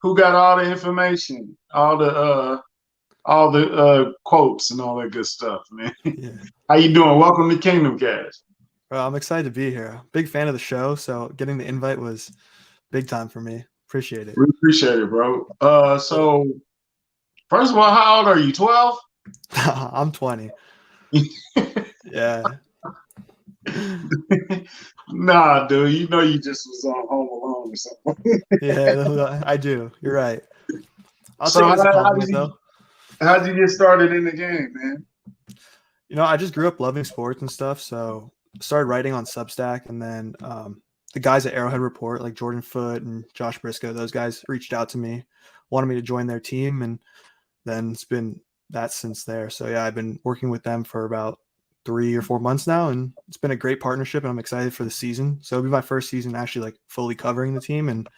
who got all the information, all the quotes and all that good stuff, man. Yeah. How you doing? Welcome to Kingdom Cast. Well, I'm excited to be here. Big fan of the show, so getting the invite was big time for me. Appreciate it. We appreciate it, bro. So first of all, how old are you? 12? I'm 20. Yeah. Nah, dude. You know you just was on Home Alone or something. Yeah, I do. You're right. I'll So take it as a compliment, though. How'd you get started in the game, man? I just grew up loving sports and stuff, so started writing on Substack, and then the guys at Arrowhead Report, like Jordan Foote and Josh Briscoe, those guys reached out to me, wanted me to join their team, and then it's been that since there. So yeah, I've been working with them for about 3 or 4 months now, and it's been a great partnership, and I'm excited for the season. So it'll be my first season actually like fully covering the team, and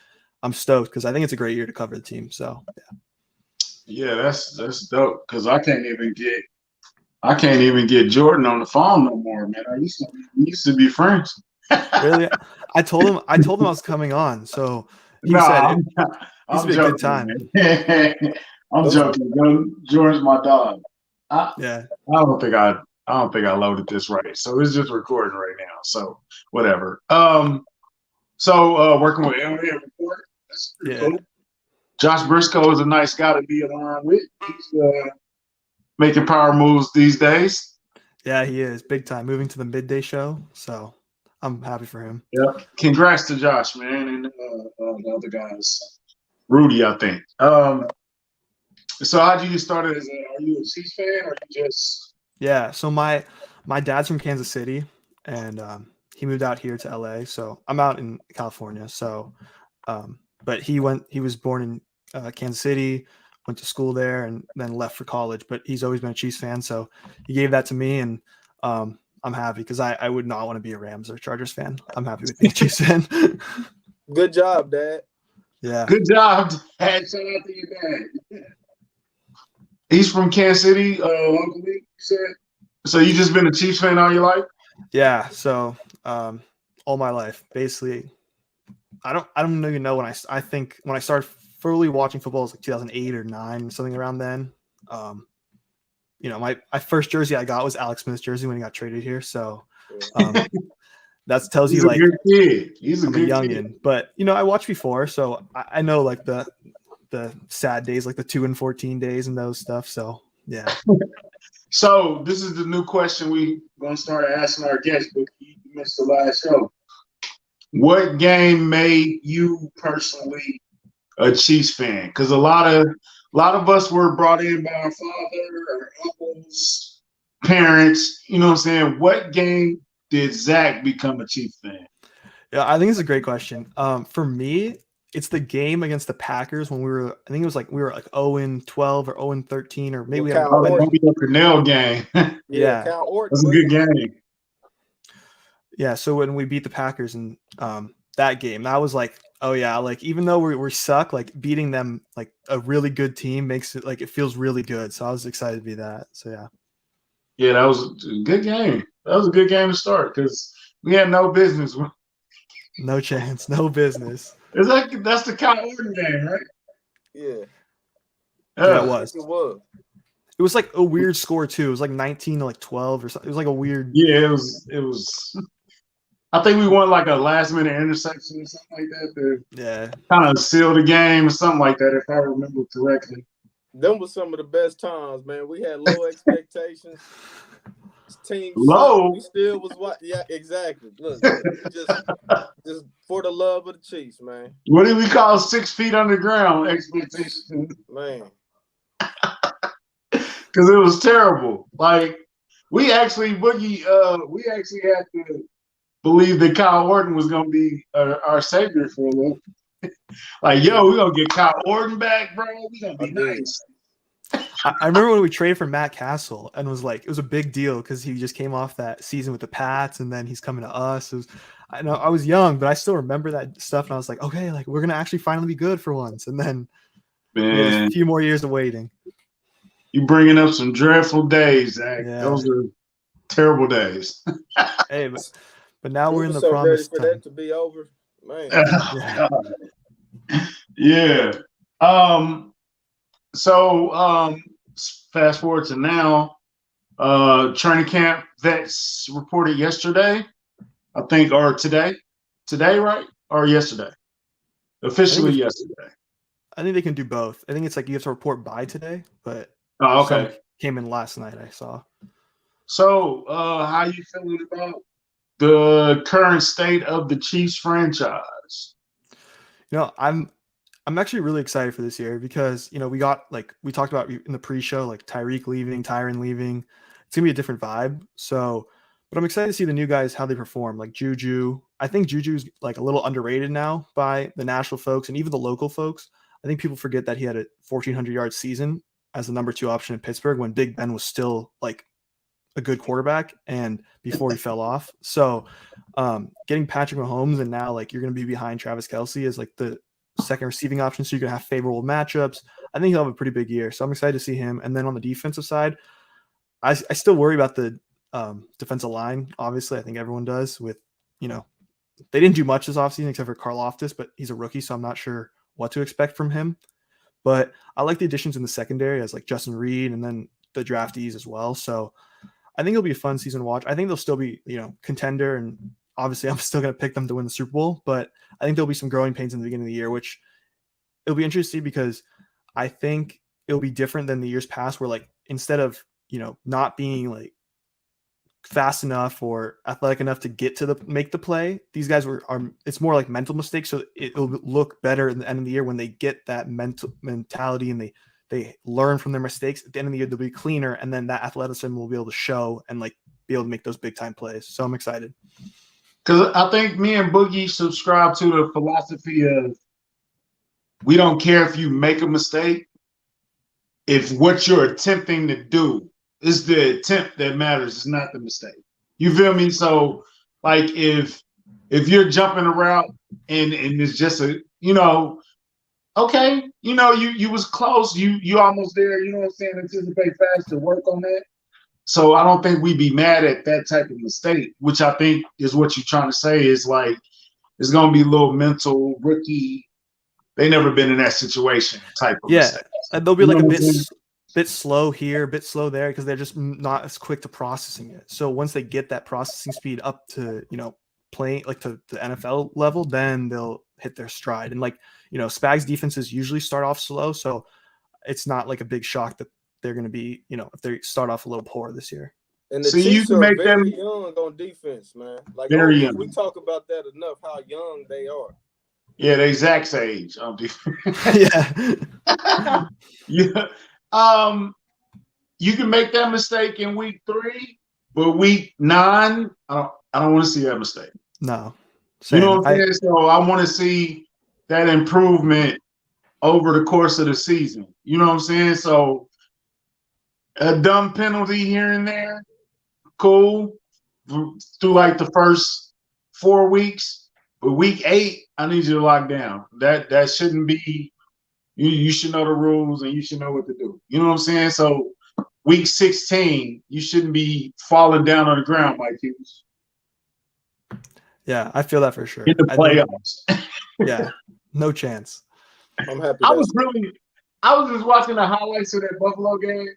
I'm stoked because I think it's a great year to cover the team. So yeah, that's dope. Because I can't even get Jordan on the phone no more, man. We used to be friends. Really, I told him I was coming on, so he said it's a good time. I'm joking. Jordan's my dog. Yeah. I don't think I loaded this right, so it's just recording right now. So whatever. So working with Arrowhead Report. That's pretty cool. Josh Briscoe is a nice guy to be around with. He's making power moves these days. Yeah, he is big time. Moving to the midday show, so I'm happy for him. Yeah, congrats to Josh, man, and the other guys. Rudy, I think. So how'd you get started? Are you a Chiefs fan or you just? Yeah, so my dad's from Kansas City, and he moved out here to LA. So I'm out in California. So, but he was born in Kansas City, went to school there, and then left for college. But he's always been a Chiefs fan, so he gave that to me, and I'm happy because I would not want to be a Rams or Chargers fan. I'm happy with being a Chiefs fan. Good job, Dad. Yeah. Good job, Dad. Shout out to your dad. He's from Kansas City, Uncle Lee, you said? So you just been a Chiefs fan all your life? Yeah. So all my life, basically. I don't even know when I think when I started fully watching football was like 2008 or 9, something around then. My first jersey I got was Alex Smith's jersey when he got traded here. So that tells you like good kid. He's a I'm good a youngin'. kid. But I watched before, so I know like the sad days, like the 2-14 days and those stuff. So yeah. So this is the new question we gonna start asking our guests, but you missed the last show. What game made you personally a Chiefs fan? Because a lot of us were brought in by our father or uncles, parents. You know what I'm saying? What game did Zach become a Chiefs fan? Yeah, I think it's a great question. For me, it's the game against the Packers when we were like 0-12 or 0-13 or maybe we had the Cornell game. Yeah. That's a good game. Yeah, so when we beat the Packers in that game, that was like, oh yeah, like even though we suck, like beating them like a really good team makes it like it feels really good. So I was excited to be that. So yeah. Yeah, that was a good game. That was a good game to start because we had no business. No chance, no business. That's the Kyle Orton game, right? Yeah. Yeah, it was. It was. It was like a weird score too. It was like 19-12 or something. It was like a weird. Yeah, it was. I think we won like a last minute interception or something like that. Yeah. Kind of sealed the game or something like that, if I remember correctly. Them were some of the best times, man. We had low expectations. Team low. We still was what? Yeah, exactly. Look, just for the love of the Chiefs, man. What did we call 6 feet underground expectations? Man. Because it was terrible. Like we actually had to believe that Kyle Orton was going to be our savior for a little. Like, yo, we're going to get Kyle Orton back, bro. We're going to be nice. I remember when we traded for Matt Castle and it was a big deal because he just came off that season with the Pats and then he's coming to us. I know I was young, but I still remember that stuff. And I was like, okay, like we're going to actually finally be good for once. And then a few more years of waiting. You bringing up some dreadful days, Zach. Yeah. Those are terrible days. Hey, but now we're in the so promised ready for time. that to be over, man. Yeah. Fast forward to now. Training camp vets reported yesterday, I think, or today, right? Or yesterday, officially yesterday. I think they can do both. I think it's like you have to report by today, but okay. Some came in last night. I saw. So, how you feeling about the current state of the Chiefs franchise? I'm actually really excited for this year because we got we talked about in the pre-show like Tyreek leaving, Tyron leaving. It's gonna be a different vibe. So, but I'm excited to see the new guys how they perform. Like Juju, I think Juju's like a little underrated now by the national folks and even the local folks. I think people forget that he had a 1,400-yard season as the number 2 option in Pittsburgh when Big Ben was still like a good quarterback and before he fell off. So, getting Patrick Mahomes and now like you're gonna be behind Travis Kelce as like the second receiving option, so you can have favorable matchups. I think he'll have a pretty big year, so I'm excited to see him. And then on the defensive side, I still worry about the defensive line. Obviously, I think everyone does. With they didn't do much this offseason except for Karlaftis, but he's a rookie, so I'm not sure what to expect from him. But I like the additions in the secondary as like Justin Reed and then the draftees as well. So I think it'll be a fun season to watch. I think they'll still be contender, and obviously I'm still going to pick them to win the Super Bowl, but I think there'll be some growing pains in the beginning of the year, which it'll be interesting because I think it'll be different than the years past where like instead of, not being like fast enough or athletic enough to get to make the play, these guys are it's more like mental mistakes. So it'll look better at the end of the year when they get that mentality and they learn from their mistakes. At the end of the year, they'll be cleaner. And then that athleticism will be able to show and like be able to make those big time plays. So I'm excited. Because I think me and Boogie subscribe to the philosophy of we don't care if you make a mistake. If what you're attempting to do is the attempt that matters, it's not the mistake. You feel me? So, like, if you're jumping a route and it's just okay, you was close, you almost there, you know what I'm saying? Anticipate faster, work on that. So I don't think we'd be mad at that type of mistake, which I think is what you're trying to say is like it's gonna be a little mental rookie. They never been in that situation type of mistake. They'll be like a bit slow here, a bit slow there because they're just not as quick to processing it. So once they get that processing speed up to playing like to the NFL level, then they'll hit their stride. And like Spags defenses usually start off slow, so it's not like a big shock that they're going to be, if they start off a little poor this year. And the Chiefs are very young on defense, man. Like, very young. We talk about that enough, how young they are. Yeah, they Zack's age on defense. Yeah. Yeah. You can make that mistake in week 3, but week 9, I don't want to see that mistake. No. Same. You know what I'm saying? So I want to see that improvement over the course of the season. You know what I'm saying? So a dumb penalty here and there, cool, through like the first 4 weeks. But week 8, I need you to lock down. That shouldn't be. You should know the rules and you should know what to do. You know what I'm saying? So week 16, you shouldn't be falling down on the ground, Mike Hughes. Yeah, I feel that for sure. In the playoffs. Yeah, no chance. I'm happy. I was just watching the highlights of that Buffalo game.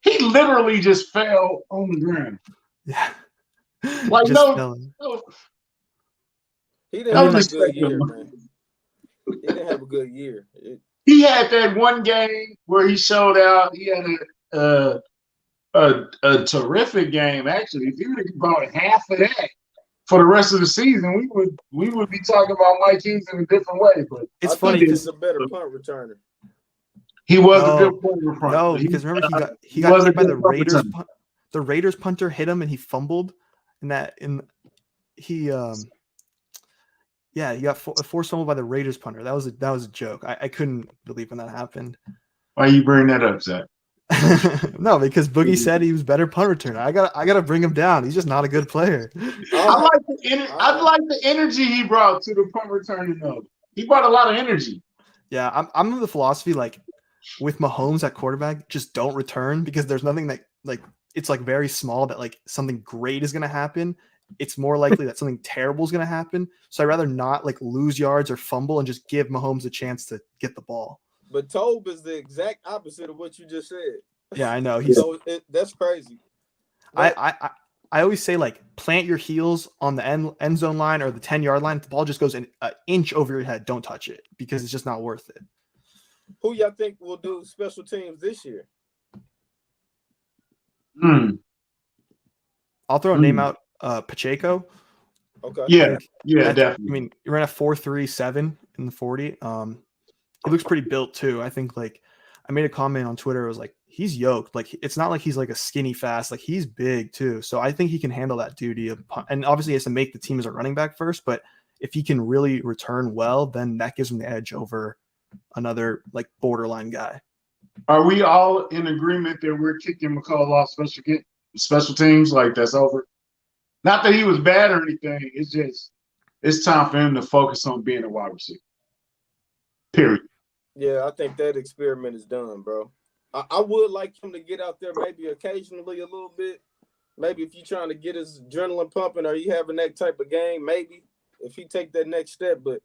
He literally just fell on the ground. Yeah. Like no. He didn't have a good year, man. He didn't have a good year. He had that one game where he showed out. He had a terrific game, actually. If you would have brought half of that for the rest of the season, we would be talking about Mike Hughes in a different way. But it's funny because he's a better punt returner. He was a good punt returner. No, because remember he got hit by the Raiders. The Raiders punter hit him and he fumbled, he got forced fumbled by the Raiders punter. That was a joke. I couldn't believe when that happened. Why you bring that up, Zach? No, because Boogie said he was better punt returner. I gotta bring him down. He's just not a good player. I like the energy he brought to the punt returning though. He brought a lot of energy. Yeah, I'm of the philosophy like with Mahomes at quarterback, just don't return because there's nothing that like it's like very small that like something great is gonna happen. It's more likely that something terrible is going to happen. So I'd rather not like lose yards or fumble and just give Mahomes a chance to get the ball. But Tobe is the exact opposite of what you just said. Yeah, I know. That's crazy. But I always say, like, plant your heels on the end zone line or the 10-yard line. The ball just goes an inch over your head. Don't touch it because it's just not worth it. Who y'all think will do special teams this year? I'll throw a name out, Pacheco. Okay. Yeah, definitely. I mean, you ran a 4.37 in the 40. He looks pretty built too. I think, like, I made a comment on Twitter. It was like, he's yoked. Like, it's not like he's like a skinny fast. Like, he's big too. So I think he can handle that duty and obviously he has to make the team as a running back first. But if he can really return well, then that gives him the edge over another like borderline guy. Are we all in agreement that we're kicking McCall off special teams? Like, that's over. Not that he was bad or anything. It's just it's time for him to focus on being a wide receiver. Period. Yeah, I think that experiment is done, bro. I would like him to get out there maybe occasionally a little bit. Maybe if you're trying to get his adrenaline pumping or he having that type of game, maybe if he take that next step. But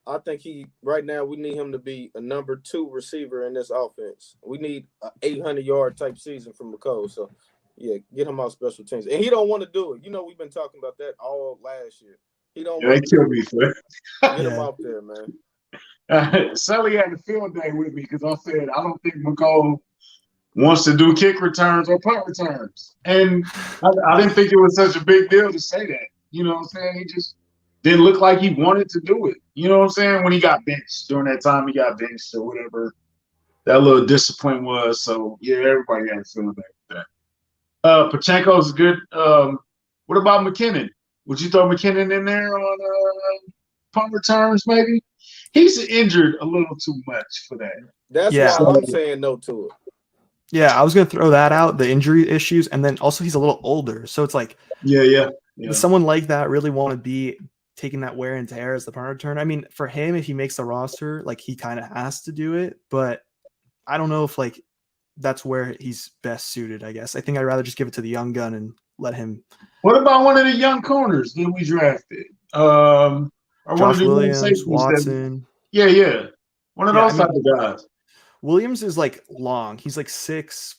I think right now we need him to be a number 2 receiver in this offense. We need an 800-yard type season from McCall. So, yeah, get him out special teams. And he don't want to do it. You know, we've been talking about that all last year. He don't want to kill me for it. Get him out there, man. Sully had a field day with me because I said I don't think McCall wants to do kick returns or punt returns, and I didn't think it was such a big deal to say that. You know what I'm saying? He just didn't look like he wanted to do it. You know what I'm saying? When he got benched during that time, he got benched or whatever that little discipline was. So yeah, everybody had a feeling back with that. Pacheco's good. What about McKinnon? Would you throw McKinnon in there on punt returns maybe? He's injured a little too much for that. That's why I'm saying no to it. Yeah, I was going to throw that out, the injury issues, and then also he's a little older. So it's like, does someone like that really want to be taking that wear and tear as the punt return? I mean, for him, if he makes the roster, like, he kind of has to do it, but I don't know if, like, that's where he's best suited, I guess. I think I'd rather just give it to the young gun and let him. What about one of the young corners that we drafted? Josh Williams, Watson. One of those type of guys. Williams is like long. He's like 6'2"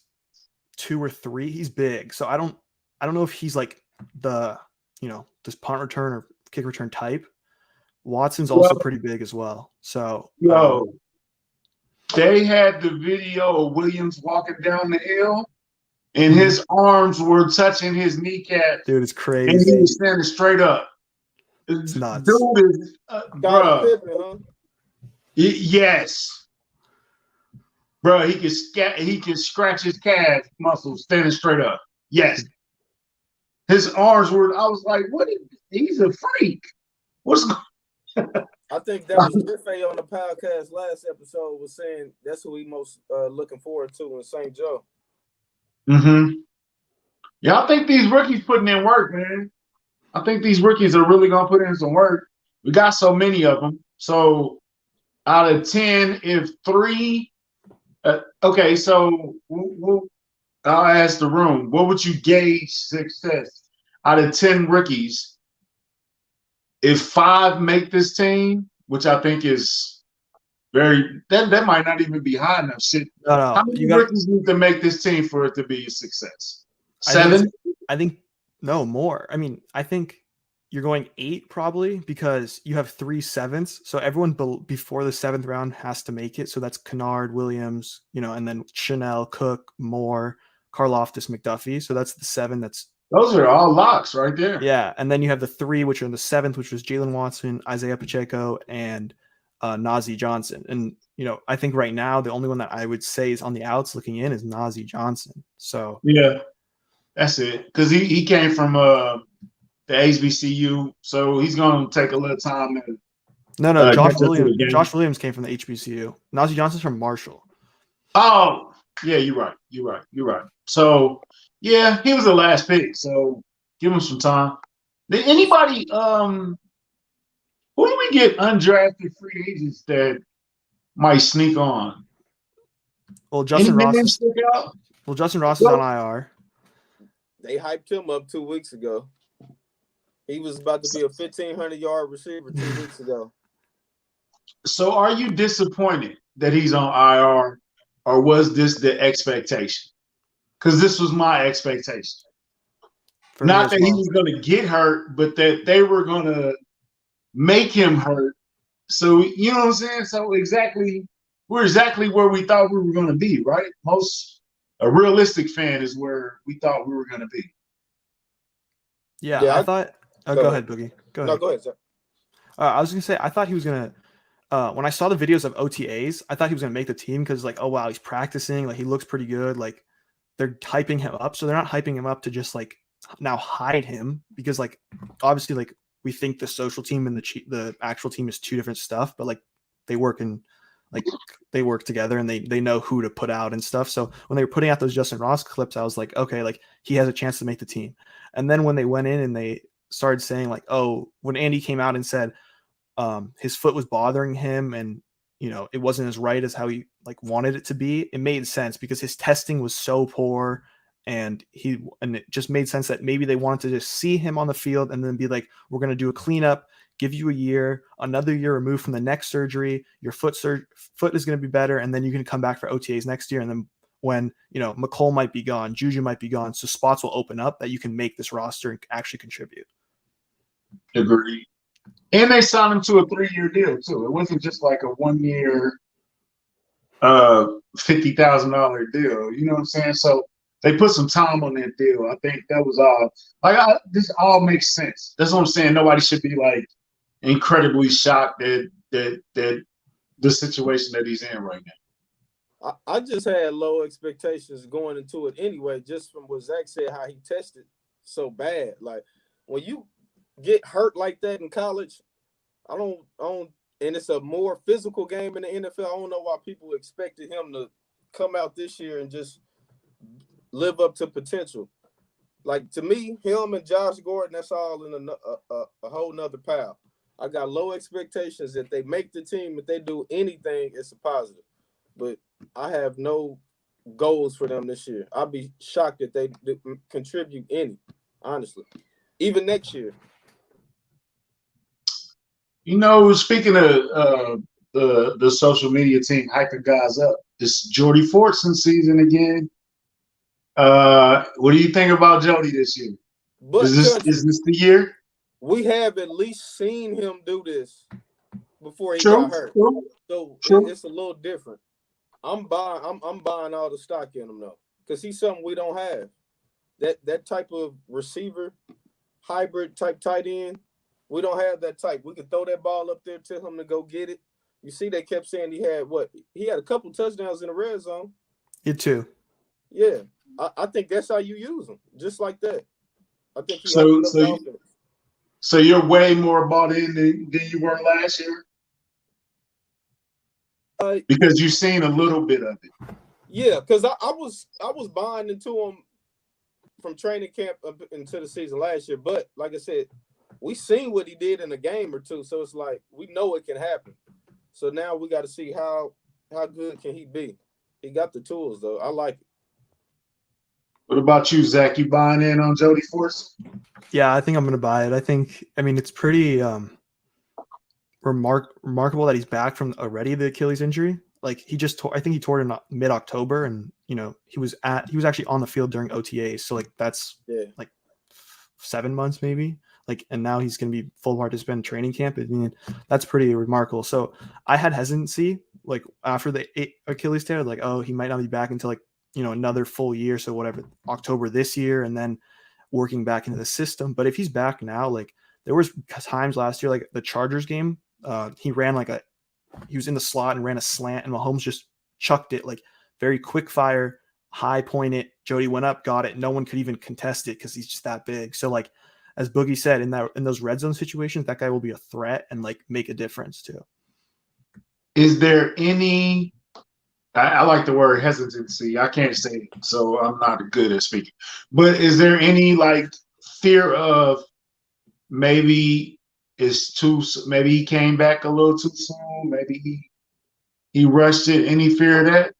or 3. He's big. So I don't know if he's like the, this punt return or kick return type. Watson's also pretty big as well. So they had the video of Williams walking down the hill and his arms were touching his kneecap. Dude, it's crazy. And he was standing straight up. It's nuts. Dude is, yes. Bro, he can scratch his calf muscles standing straight up. Yes. His arms were, I was like, he's a freak. What's going I think that was Griffey on the podcast last episode was saying that's who he most looking forward to in St. Joe. Yeah, I think these rookies putting in work, man. I think these rookies are really going to put in some work. We got so many of them. So out of 10, if 3 okay, so I'll ask the room. What would you gauge success out of 10 rookies? If 5 make this team, which I think is that might not even be high enough. Shit. No, how many rookies need to make this team for it to be a success? 7? I think no more. I mean, I think you're going 8 probably because you have 3 7s. So everyone before the 7th round has to make it. So that's Kennard, Williams, and then Chanel, Cook, Moore, Karlaftis, McDuffie. So that's the 7. Those are all locks right there. Yeah. And then you have the 3, which are in the 7th, which was Jalen Watson, Isaiah Pacheco, and Najee Johnson. And, I think right now the only one that I would say is on the outs looking in is Najee Johnson. So yeah, that's it. Because he came from the HBCU, so he's going to take a little time. No, Josh Williams came from the HBCU. Najee Johnson's from Marshall. Oh, yeah, you're right. So, yeah, he was the last pick, so give him some time. Did anybody who do we get undrafted free agents that might sneak on? Well, Justin Ross is on IR. They hyped him up 2 weeks ago. He was about to be a 1,500-yard receiver 2 weeks ago. So are you disappointed that he's on IR, or was this the expectation? Because this was my expectation. For me Not as that he well. was going to get hurt, but that they were going to make him hurt. So, you know what I'm saying? So we're exactly where we thought we were going to be, right? A realistic fan is where we thought we were going to be. Yeah, Yeah, I thought. Oh, go ahead, Boogie. Go No, ahead. go ahead, sir. I was gonna say I thought he was gonna. When I saw the videos of OTAs, I thought he was gonna make the team because like, oh wow, he's practicing. Like he looks pretty good. Like they're hyping him up, so they're not hyping him up to just like now hide him because like obviously like we think the social team and the actual team is two different stuff, but like they work together and they know who to put out and stuff. So when they were putting out those Justin Ross clips, I was like, okay, like he has a chance to make the team. And then when they went in and they started saying like, oh, when Andy came out and said his foot was bothering him and you know it wasn't as right as how he like wanted it to be, it made sense because his testing was so poor and it just made sense that maybe they wanted to just see him on the field and then be like, we're going to do a cleanup, give you another year removed from the next surgery, your foot is going to be better, and then you can come back for OTAs next year. And then when you know McColl might be gone, Juju might be gone, so spots will open up that you can make this roster and actually contribute. Agreed. And they signed him to a 3-year deal too. It wasn't just like a 1-year, $50,000 deal. You know what I'm saying? So they put some time on that deal. I think that was all. This all makes sense. That's what I'm saying. Nobody should be like incredibly shocked that the situation that he's in right now. I just had low expectations going into it anyway, just from what Zach said, how he tested so bad. Like when you get hurt like that in college, I don't, and it's a more physical game in the NFL. I don't know why people expected him to come out this year and just live up to potential. Like to me, him and Josh Gordon, that's all in a whole nother pile. I got low expectations that they make the team. If they do anything, it's a positive. But I have no goals for them this year. I'd be shocked if they contribute any, honestly. Even next year. You know, speaking of the social media team hyping guys up, it's Jordy Fortson season again. What do you think about Jody this year? But is this the year? We have at least seen him do this before he True, got hurt. true, So true. it's a little different. I'm buying all the stock in him though, because he's something we don't have. That type of receiver, hybrid type tight end, we don't have that type. We can throw that ball up there, tell him to go get it. You see, they kept saying he had a couple touchdowns in the red zone. You too. Yeah, I think that's how you use him, just like that. I think he so you're way more bought in than you were last year? Because you've seen a little bit of it. Yeah, because I was buying into him from training camp up into the season last year. But like I said, we seen what he did in a game or two, so it's like we know it can happen. So now we got to see how good can he be. He got the tools though. I like it. What about you, Zach? You buying in on Jody Fortson? Yeah, I think I'm going to buy it. I mean, it's pretty remarkable that he's back from already the Achilles injury. Like I think he tore it in mid-October, and you know he was actually on the field during OTAs. So like that's like 7 months maybe. Like, and now he's going to be full participant in training camp. I mean, that's pretty remarkable. So I had hesitancy like after the Achilles tear, like, oh, he might not be back until like, you know, another full year. So whatever, October this year, and then working back into the system. But if he's back now, like there was times last year, like the Chargers game, he was in the slot and ran a slant, and Mahomes just chucked it like very quick fire, high point it. Jody went up, got it. No one could even contest it because he's just that big. So like, as Boogie said, in those red zone situations, that guy will be a threat and like make a difference too. Is there any? I like the word hesitancy. I can't say it, so I'm not good at speaking. But is there any like fear of maybe maybe he came back a little too soon? Maybe he rushed it. Any fear of that?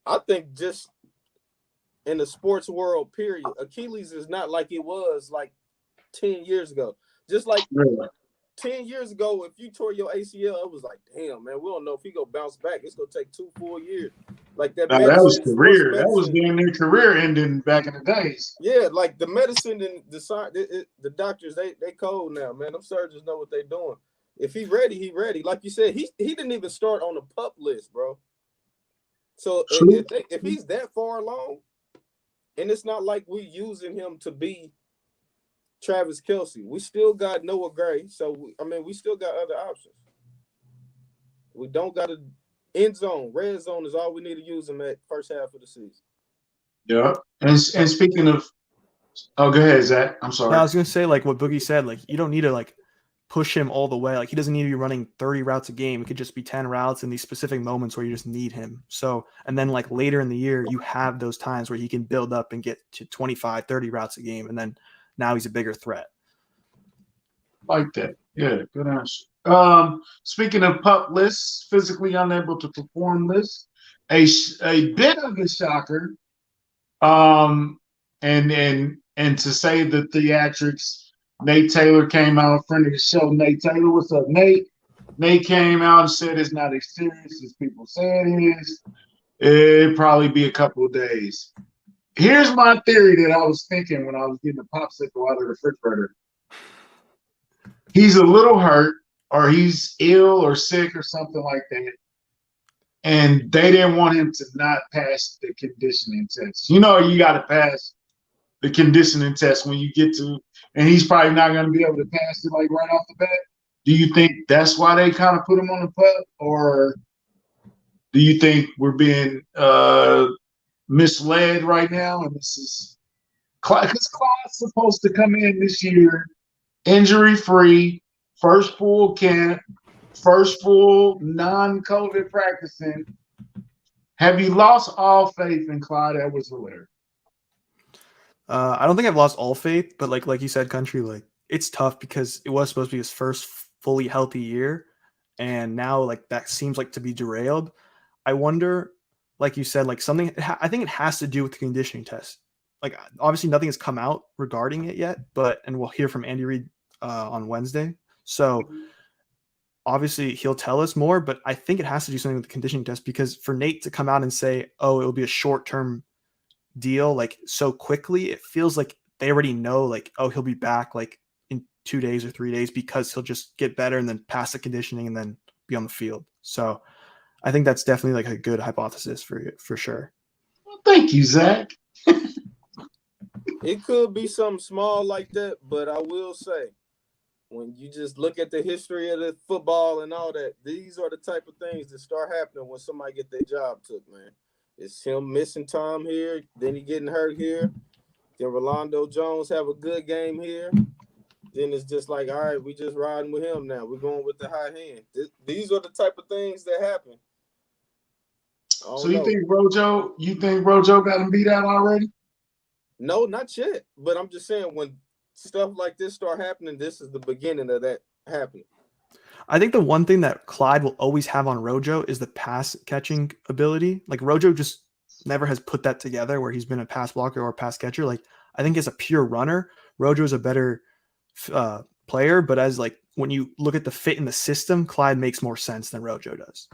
I think just in the sports world, period, Achilles is not like it was like 10 years ago. Just like Really? 10 years ago, if you tore your ACL, it was like, damn, man, we don't know if he gonna bounce back. It's gonna take 2 full years. Like that Now, that medicine, was sports career. That was medicine. damn near career ending back in the days. Yeah, like the medicine and the doctors, they cold now, man. Them surgeons know what they're doing. If he ready, he ready. Like you said, he didn't even start on the PUP list, bro. So if he's that far along, and it's not like we using him to be Travis Kelce, we still got Noah Gray. So we still got other options. We don't got a end zone. Red zone is all we need to use him at first half of the season. Yeah. And speaking of, go ahead, Zach. I'm sorry. I was gonna say, like what Boogie said, like you don't need to like push him all the way. Like he doesn't need to be running 30 routes a game. It could just be 10 routes in these specific moments where you just need him. So, and then like later in the year, you have those times where he can build up and get to 25, 30 routes a game. And then now he's a bigger threat. Like that. Yeah, good answer. Speaking of PUP lists, physically unable to perform lists, a bit of a shocker. And to say the theatrics, Nate Taylor came out, friend of the show. Nate Taylor, what's up, Nate? Nate came out and said it's not as serious as people say it is. It'd probably be a couple of days. Here's my theory that I was thinking when I was getting a popsicle out of the refrigerator. He's a little hurt, or he's ill or sick or something like that. And they didn't want him to not pass the conditioning test. You know, you got to pass the conditioning test when you get to, and he's probably not going to be able to pass it like right off the bat. Do you think that's why they kind of put him on the PUP, or do you think we're being misled right now? And this is because Clyde's supposed to come in this year injury-free, first full camp, first full non-COVID practicing. Have you lost all faith in Clyde Edwards-Helaire? I don't think I've lost all faith, but like you said, Country, like it's tough because it was supposed to be his first fully healthy year, and now like that seems like to be derailed. I wonder, like you said, like something. I think it has to do with the conditioning test. Like obviously nothing has come out regarding it yet, and we'll hear from Andy Reid on Wednesday. So obviously he'll tell us more, but I think it has to do something with the conditioning test, because for Nate to come out and say, "Oh, it'll be a short-term deal," like so quickly, it feels like they already know, like, oh, he'll be back like in 2 days or 3 days, because he'll just get better and then pass the conditioning and then be on the field. So I think that's definitely like a good hypothesis for sure. Well, thank you, Zach. It could be something small like that, but I will say, when you just look at the history of the football and all that, these are the type of things that start happening when somebody get their job took, man. It's him missing time here, then he getting hurt here, then Rolando Jones have a good game here. Then it's just like, all right, we just riding with him now. We're going with the high hand. These are the type of things that happen. So you think Rojo got him beat out already? No, not yet. But I'm just saying, when stuff like this start happening, this is the beginning of that happening. I think the one thing that Clyde will always have on Rojo is the pass catching ability. Like Rojo just never has put that together where he's been a pass blocker or a pass catcher. Like I think as a pure runner, Rojo is a better player, but as like when you look at the fit in the system, Clyde makes more sense than Rojo does.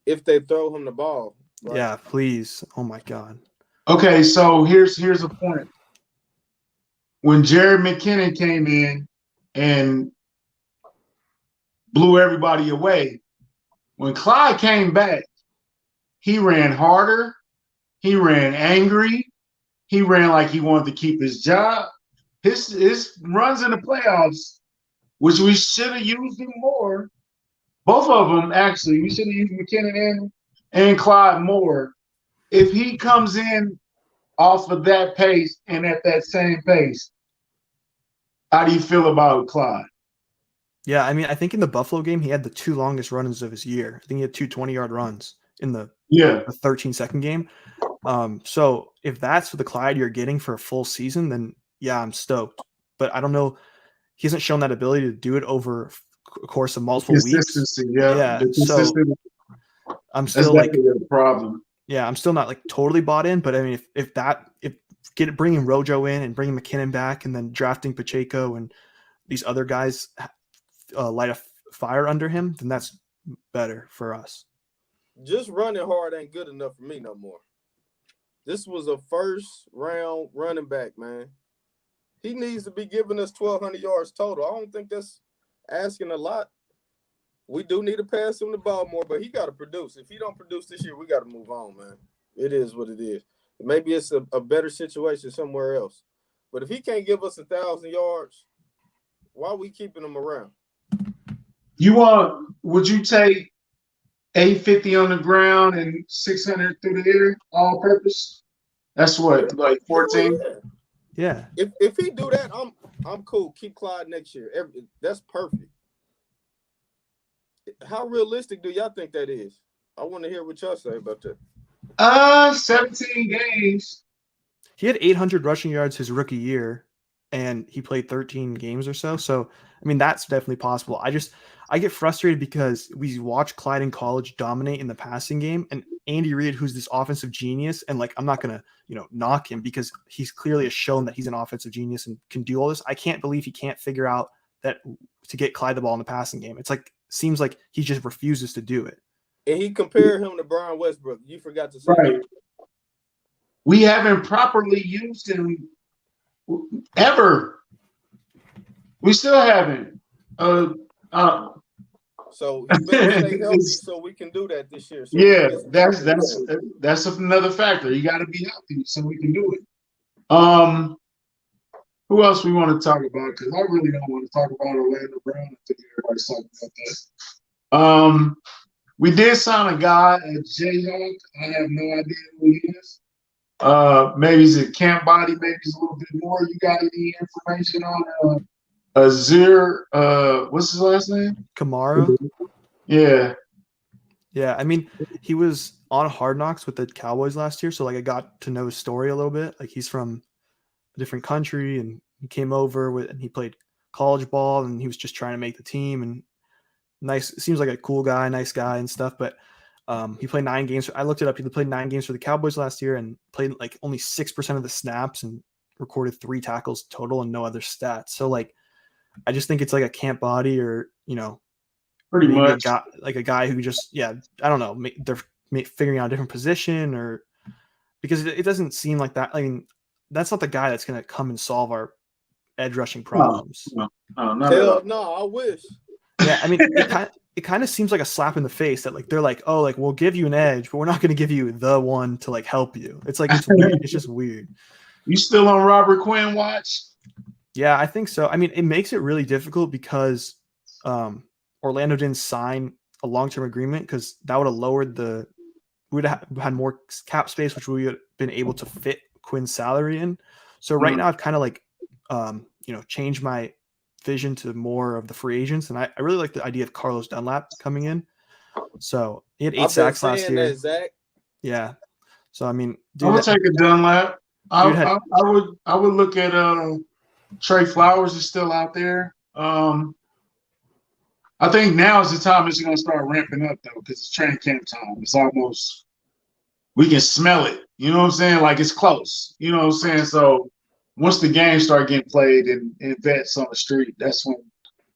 If they throw him the ball. Right? Yeah, please. Oh my God. Okay, so here's a point. When Jared McKinnon came in and blew everybody away, when Clyde came back, he ran harder, he ran angry, he ran like he wanted to keep his job. His runs in the playoffs, which we should have used him more. Both of them, actually, we should have used McKinnon and Clyde more. If he comes in off of that pace and at that same pace, how do you feel about Clyde? Yeah, I mean, I think in the Buffalo game, he had the 2 longest runs of his year. I think he had 2 20-yard runs in the 13-second game. So if that's the Clyde you're getting for a full season, then yeah, I'm stoked. But I don't know. He hasn't shown that ability to do it over a course of multiple weeks. Consistency, yeah. So I'm still like a problem. Yeah, I'm still not like totally bought in. But I mean, if bringing Rojo in and bringing McKinnon back and then drafting Pacheco and these other guys light a fire under him, then that's better for us. Just running hard ain't good enough for me no more. This was a first-round running back, man. He needs to be giving us 1,200 yards total. I don't think that's asking a lot. We do need to pass him the ball more, but he got to produce. If he don't produce this year, we got to move on, man. It is what it is. Maybe it's a better situation somewhere else. But if he can't give us 1,000 yards, why are we keeping him around? Would you take 850 on the ground and 600 through the air, all purpose? That's what, like 14? Yeah. If he do that, I'm cool. Keep Clyde next year. That's perfect. How realistic do y'all think that is? I want to hear what y'all say about that. 17 games. He had 800 rushing yards his rookie year, and he played 13 games or so. So, I mean, that's definitely possible. I get frustrated because we watch Clyde in college dominate in the passing game, and Andy Reid, who's this offensive genius, and like, I'm not going to, knock him because he's clearly has shown that he's an offensive genius and can do all this. I can't believe he can't figure out that to get Clyde the ball in the passing game. It's like, seems like he just refuses to do it. And he compared him to Brian Westbrook. You forgot to say right. that. We haven't properly used him ever. We still haven't. So he better stay healthy so we can do that this year. So yeah, that's another factor. You got to be healthy so we can do it. Who else we want to talk about? Because I really don't want to talk about Orlando Brown. I think everybody's talking about that. We did sign a guy at Jayhawk. I have no idea who he is. Maybe he's a camp body. Maybe he's a little bit more. You got any information on Azir? What's his last name? Kamara. Yeah. Yeah, I mean, he was on Hard Knocks with the Cowboys last year, so like I got to know his story a little bit. Like he's from a different country, and he came over and he played college ball, and he was just trying to make the team. And nice, seems like a cool guy, nice guy and stuff. But he played 9 games. I looked it up. He played 9 games for the Cowboys last year and played like only 6% of the snaps and recorded 3 tackles total and no other stats. So like, I just think it's like a camp body or, pretty much a guy who just, I don't know, they're figuring out a different position or because it doesn't seem like that. I mean, that's not the guy that's going to come and solve our edge rushing problems. No, I wish. Yeah, I mean, it kind of seems like a slap in the face that like they're like, oh, like we'll give you an edge, but we're not going to give you the one to like help you. It's like it's weird. It's just weird. You still on Robert Quinn watch? Yeah, I think so. I mean, it makes it really difficult because Orlando didn't sign a long-term agreement because that would have lowered we'd have had more cap space, which we would have been able to fit Quinn's salary in. So right now I've kind of like, changed my vision to more of the free agents. And I really like the idea of Carlos Dunlap coming in. So he had 8 sacks last year. Zach. Yeah. So, I mean, I would take a Dunlap. I would look at Trey Flowers is still out there. I think now is the time it's going to start ramping up, though, because it's training camp time. It's almost – we can smell it. You know what I'm saying? Like, it's close. You know what I'm saying? So, once the games start getting played and vets on the street, that's when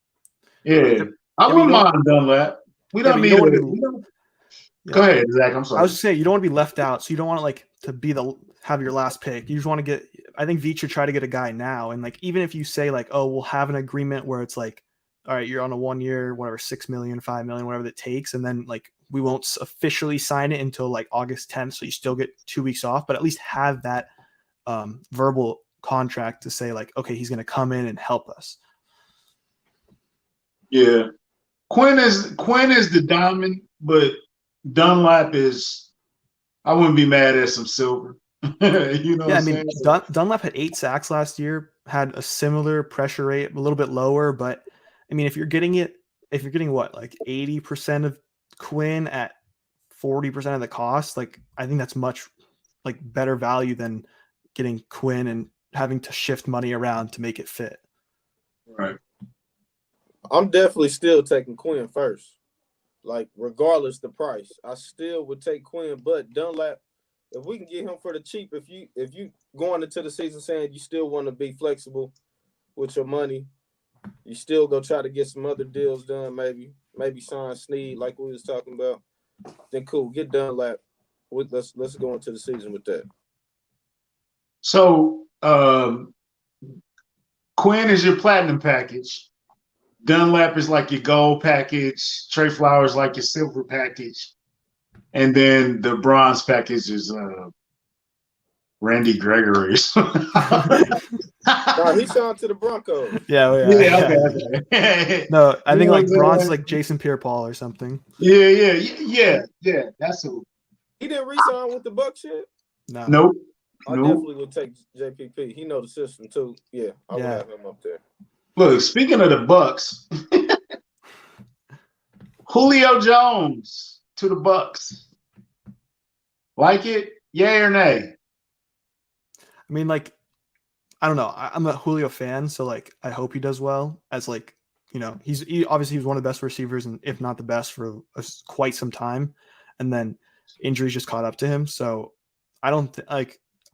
– yeah. I wouldn't mind Dunlap. We don't need – Go ahead, Zach. I'm sorry. I was just saying, you don't want to be left out, so you don't want to, like, to have your last pick. You just want to get – I think Veach should try to get a guy now. And, like, even if you say, like, oh, we'll have an agreement where it's like, all right, you're on a 1 year, whatever, 6 million, 5 million, whatever it takes. And then like, we won't officially sign it until like August 10th. So you still get 2 weeks off, but at least have that verbal contract to say like, okay, he's going to come in and help us. Yeah. Quinn is the diamond, but Dunlap is, I wouldn't be mad at some silver. You know what I'm saying? Dunlap had 8 sacks last year, had a similar pressure rate, a little bit lower, but I mean, if you're getting what, like 80% of Quinn at 40% of the cost, like I think that's much like better value than getting Quinn and having to shift money around to make it fit. Right. I'm definitely still taking Quinn first. Like regardless the price, I still would take Quinn, but Dunlap, if we can get him for the cheap, if you going into the season saying you still want to be flexible with your money, You still go try to get some other deals done, maybe sign Snead like we was talking about. Then cool, get Dunlap. Let's go into the season with that. So Quinn is your platinum package. Dunlap is like your gold package. Trey Flowers like your silver package. And then the bronze package is Randy Gregory. No, he signed to the Broncos. Yeah. Okay. No, I think like bronze is like like Jason Pierre-Paul or something. Yeah. That's who. He didn't re-sign with the Bucs yet? No. Nope. I definitely would take JPP. He know the system too. Yeah, I would have him up there. Look, speaking of the Bucs, Julio Jones to the Bucs. Like it? Yay or nay? I mean, like, I don't know. I'm a Julio fan, so like, I hope he does well. As like, he obviously was one of the best receivers, and if not the best for quite some time. And then injuries just caught up to him. So I don't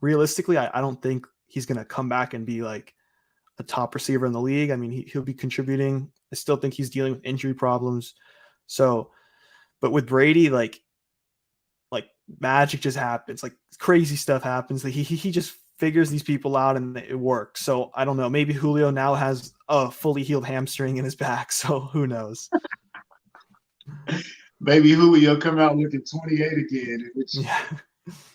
realistically, I don't think he's gonna come back and be like a top receiver in the league. I mean, he'll be contributing. I still think he's dealing with injury problems. So, but with Brady, like magic just happens. Like crazy stuff happens. Like he just figures these people out and it works. So I don't know. Maybe Julio now has a fully healed hamstring in his back. So who knows? Maybe Julio come out looking 28 again.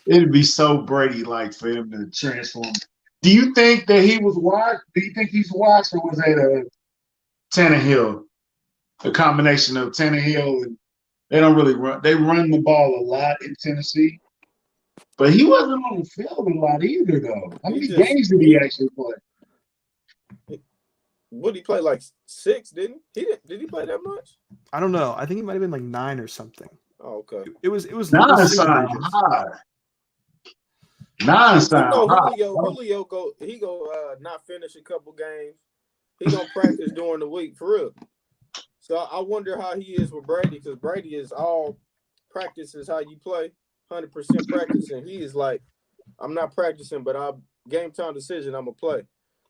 It'd be so Brady-like for him to transform. Do you think that he was washed? Do you think he's washed, or was that a Tannehill? A combination of Tannehill and they don't really run. They run the ball a lot in Tennessee, but he wasn't on the field a lot either, though. How many games did he actually play? What did he play, like 6? Didn't he? Did he play that much? I don't know. I think it might have been like 9 or something. Oh, okay. It was 9 sound high. 9 sound high. Julio go not finish a couple games. He gonna practice during the week for real. So I wonder how he is with Brady, because Brady is all practice is how you play, 100% practicing. He is like, I'm not practicing, but I'm game time decision, I'm gonna play.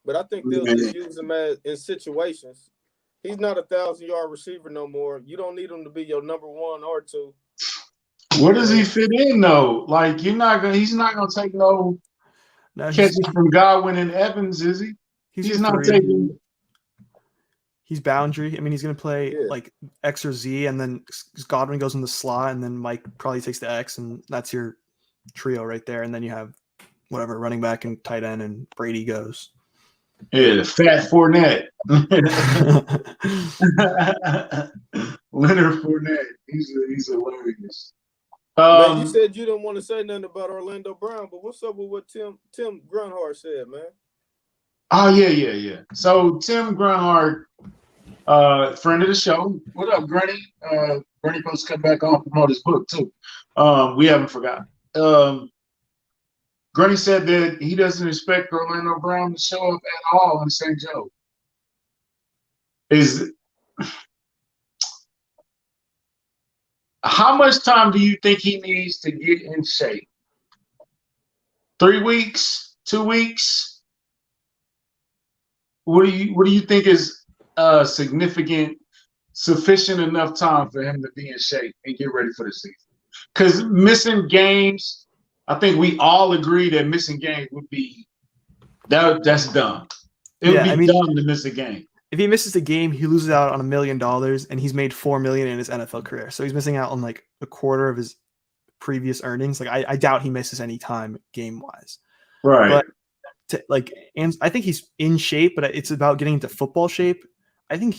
But I think they'll just use him in situations. He's not a 1,000-yard receiver no more. You don't need him to be your number 1 or 2. Where does he fit in though? Like he's not gonna take no catches from Godwin and Evans, is he? He's not taking. He's boundary. I mean, he's going to play like X or Z, and then Godwin goes in the slot, and then Mike probably takes the X, and that's your trio right there. And then you have whatever running back and tight end, and Brady goes. Yeah, the fat Fournette. Leonard Fournette. He's hilarious. Man, you said you didn't want to say nothing about Orlando Brown, but what's up with what Tim Grunhard said, man? Oh, yeah. So Tim Grunhard, friend of the show. What up, Granny? Granny supposed to come back on and promote his book, too. We haven't forgotten. Granny said that he doesn't expect Orlando Brown to show up at all in St. Joe. How much time do you think he needs to get in shape? 3 weeks? 2 weeks? What do you think is sufficient enough time for him to be in shape and get ready for the season? Because missing games, I think we all agree that missing games would be that's dumb. It would be dumb to miss a game. If he misses a game, he loses out on $1 million, and he's made $4 million in his NFL career. So he's missing out on like a quarter of his previous earnings. Like I doubt he misses any time game wise. Right. But and I think he's in shape, but it's about getting into football shape. I think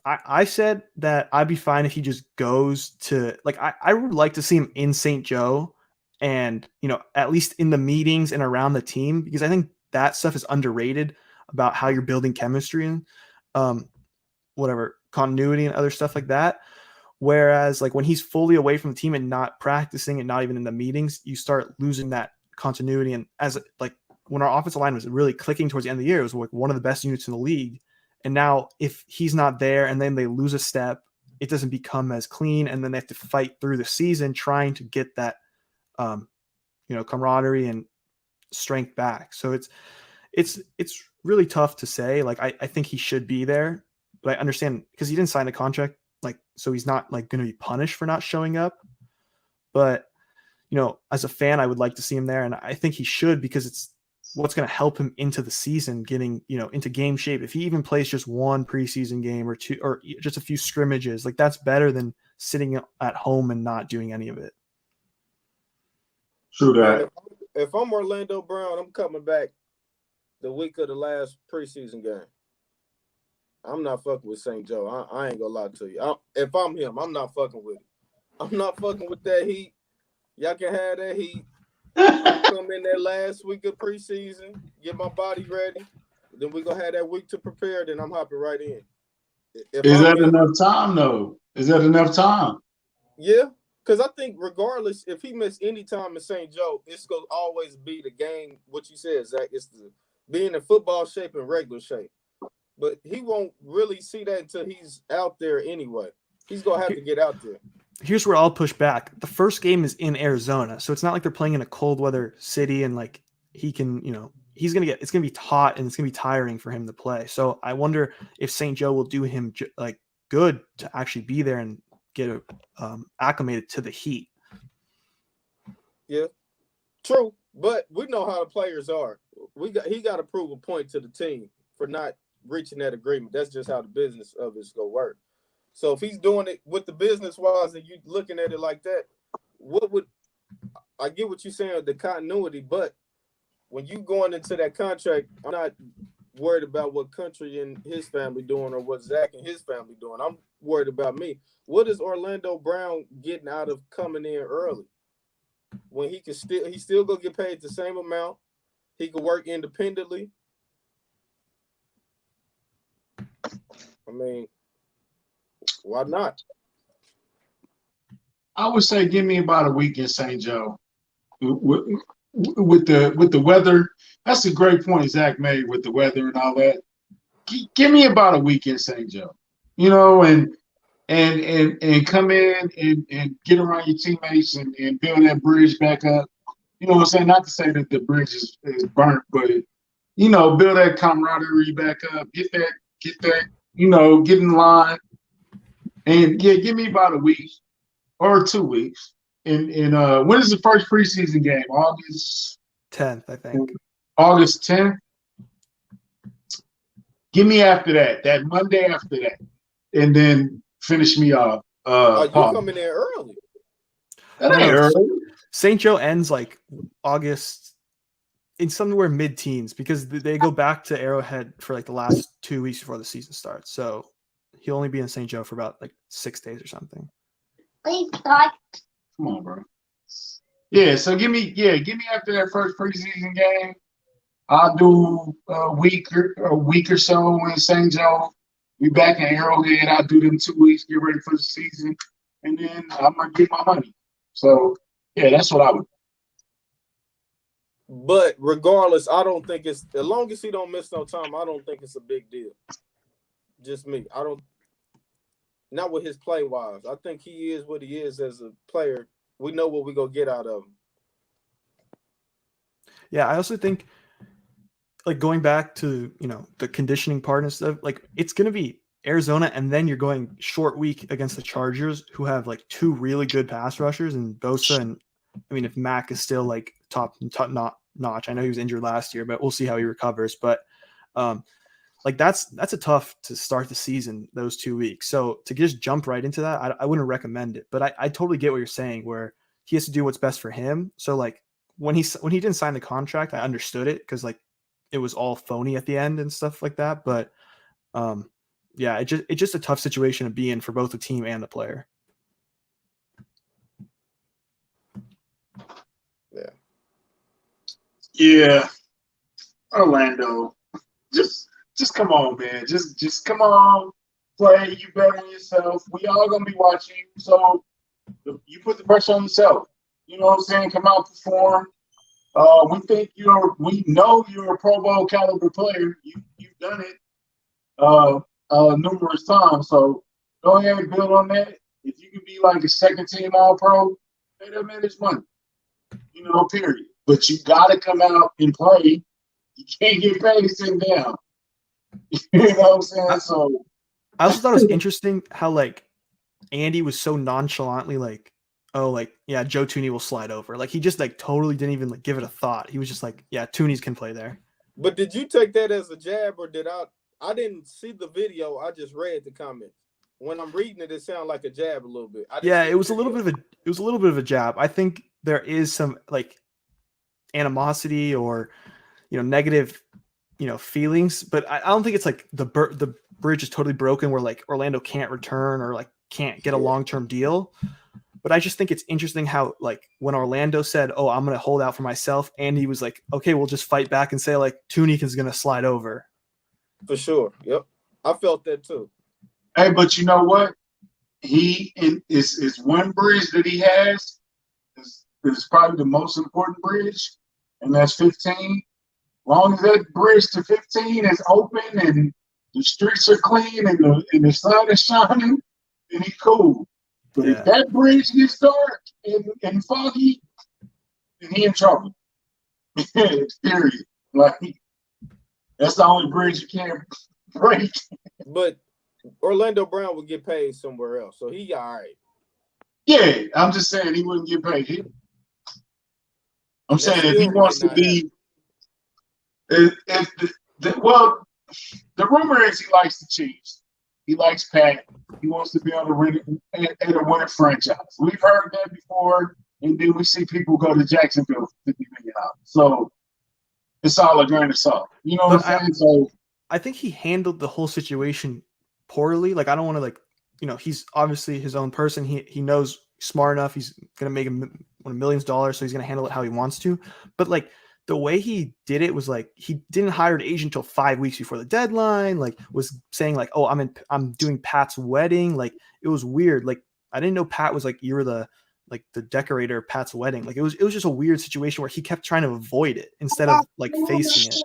I said that I'd be fine if he just goes to I would like to see him in St. Joe and at least in the meetings and around the team, because I think that stuff is underrated about how you're building chemistry and continuity and other stuff like that. Whereas like when he's fully away from the team and not practicing and not even in the meetings, you start losing that continuity. And as like when our offensive line was really clicking towards the end of the year, it was like one of the best units in the league. And now if he's not there and then they lose a step, it doesn't become as clean. And then they have to fight through the season trying to get that, camaraderie and strength back. So it's really tough to say. Like I think he should be there, but I understand because he didn't sign a contract, like so he's not like going to be punished for not showing up. But as a fan, I would like to see him there, and I think he should because it's what's going to help him into the season, getting into game shape. If he even plays just one preseason game or two, or just a few scrimmages, like that's better than sitting at home and not doing any of it. True that. If I'm Orlando Brown, I'm coming back the week of the last preseason game. I'm not fucking with St. Joe. I ain't gonna lie to you. If I'm him, I'm not fucking with it. I'm not fucking with that heat. Y'all can have that heat. I'm come in that last week of preseason, get my body ready. Then we're gonna have that week to prepare. Then I'm hopping right in. Is that enough time though? Is that enough time? Yeah, because I think regardless, if he missed any time in St. Joe, it's gonna always be the game. What you said, Zach, it's the being in football shape and regular shape. But he won't really see that until he's out there anyway. He's gonna have to get out there. Here's where I'll push back. The first game is in Arizona, so it's not like they're playing in a cold weather city and like he can, it's gonna be hot and it's gonna be tiring for him to play. So I wonder if St. Joe will do him like good to actually be there and get acclimated to the heat. Yeah, true. But we know how the players are. He got to prove a point to the team for not reaching that agreement. That's just how the business of it's gonna work. So if he's doing it with the business wise and you looking at it like that, I get what you're saying, the continuity, but when you going into that contract, I'm not worried about what country and his family doing or what Zach and his family doing. I'm worried about me. What is Orlando Brown getting out of coming in early? When he's still gonna get paid the same amount. He can work independently. I mean, why not? I would say give me about a week in St. Joe. With the weather, that's a great point Zach made with the weather and all that. Give me about a week in St. Joe, and come in and get around your teammates and build that bridge back up. You know what I'm saying? Not to say that the bridge is burnt, but build that camaraderie back up. Get that, get in line. And yeah, give me about a week or 2 weeks. And when is the first preseason game? August 10th, I think. August 10th. Give me after that Monday after that, and then finish me off. You coming in early? That ain't early. St. Joe ends like August in somewhere mid-teens because they go back to Arrowhead for like the last 2 weeks before the season starts. So he'll only be in St. Joe for about like 6 days or something. Come on, bro. Yeah, so give me after that first preseason game. I'll do a week or so in St. Joe. We back in Arrowhead. I'll do them 2 weeks, get ready for the season, and then I'm gonna get my money. So yeah, that's what I would. But regardless, I don't think it's as long as he don't miss no time. I don't think it's a big deal. Just me. I don't. Not with his play wise. I think he is what he is as a player. We know what we're gonna get out of him. Yeah, I also think like going back to the conditioning part and stuff, like it's gonna be Arizona and then you're going short week against the Chargers, who have like 2 really good pass rushers and Bosa, and I mean if Mac is still like top notch. I know he was injured last year, but we'll see how he recovers. But like that's a tough to start the season, those 2 weeks. So to just jump right into that, I wouldn't recommend it. But I totally get what you're saying, where he has to do what's best for him. So like when he didn't sign the contract, I understood it because like it was all phony at the end and stuff like that. But yeah, it's just a tough situation to be in for both the team and the player. Yeah, Orlando, just come on, man. Just come on, play. You bet on yourself. We all gonna be watching you, so you put the pressure on yourself. You know what I'm saying? Come out, perform. We know you're a Pro Bowl caliber player. You've done it numerous times. So go ahead and build on that. If you can be like a second team All Pro, pay that man his money. Period. But you got to come out and play You can't get paid sitting down. You know what I'm saying? So I also thought it was interesting how like Andy was so nonchalantly like, oh, like, yeah, Joe Tooney will slide over. Like he just like totally didn't even like give it a thought. He was just like, yeah, Toonies can play there. But did you take that as a jab, or did I didn't see the video. I just read the comments. When I'm reading it, it sounded like a jab a little bit. Yeah, it was a little bit of a jab. I think there is some like animosity or negative feelings, but I don't think it's like the bridge is totally broken where like Orlando can't return or like can't get a long-term deal. But I just think it's interesting how like when Orlando said, oh, I'm going to hold out for myself, and he was like, okay, we'll just fight back and say like Tooney is going to slide over. For sure. Yep. I felt that too. hey, but you know what? Is one bridge that he has is probably the most important bridge, and that's 15. Long as that bridge to 15 is open and the streets are clean and the sun is shining, then he's cool. But if that bridge gets dark and foggy, then he in trouble. Period. Like that's the only bridge you can't break. But Orlando Brown would get paid somewhere else, so he all right. Yeah, I'm just saying he wouldn't get paid. I'm saying if he wants to be, well, the rumor is he likes the Chiefs. He likes Pat. He wants to be on at a winning franchise. We've heard that before, and then we see people go to Jacksonville for $50 million. So it's all a grain of salt. You know what I'm saying? So I think he handled the whole situation poorly. Like I don't want to like, he's obviously his own person. He knows smart enough. He's gonna make millions of dollars, so he's gonna handle it how he wants to. But like the way he did it was like he didn't hire an agent until 5 weeks before the deadline. Like was saying like, oh, I'm doing Pat's wedding. Like it was weird. Like I didn't know Pat was like you were the decorator of Pat's wedding. Like it was just a weird situation where he kept trying to avoid it instead of like facing it.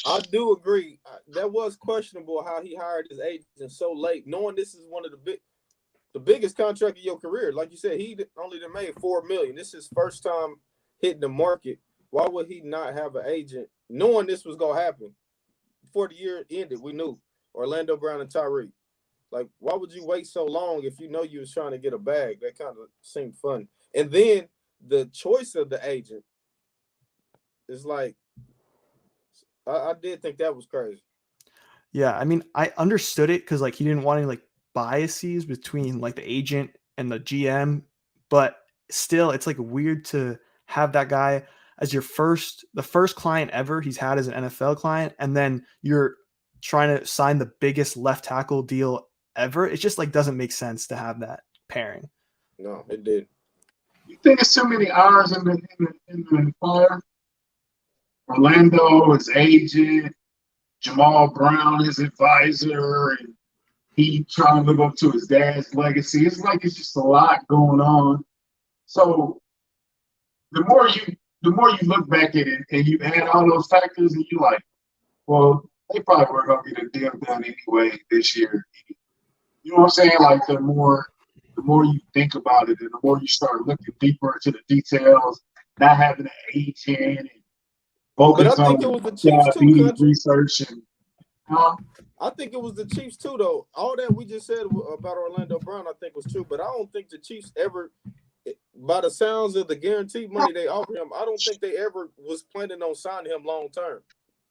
I do agree. That was questionable how he hired his agent so late, knowing this is one of the biggest contract of your career. Like you said, he only made $4 million. This is his first time hitting the market. Why would he not have an agent, knowing this was gonna happen before the year ended? We knew Orlando Brown and Tyreek. Like, why would you wait so long if you know you was trying to get a bag? That kind of seemed fun. And then the choice of the agent is like, I did think that was crazy. Yeah, I mean, I understood it because like he didn't want any like biases between like the agent and the GM, but still, it's like weird to have that guy as the first client ever he's had as an NFL client, and then you're trying to sign the biggest left tackle deal ever. It just like doesn't make sense to have that pairing. No, it did. You think it's too many hours in the fire? Orlando, his agent, Jamal Brown, his advisor, and he trying to live up to his dad's legacy. It's like it's just a lot going on. So the more you look back at it and you add all those factors, and you like, well, they probably were gonna get a deal done anyway this year. You know what I'm saying? Like the more you think about it, and the more you start looking deeper into the details, not having an agent and focus on diabetes research and. I think it was the Chiefs too, though. All that we just said about Orlando Brown, I think was true. But I don't think the Chiefs ever, by the sounds of the guaranteed money they offered him, I don't think they ever was planning on signing him long term.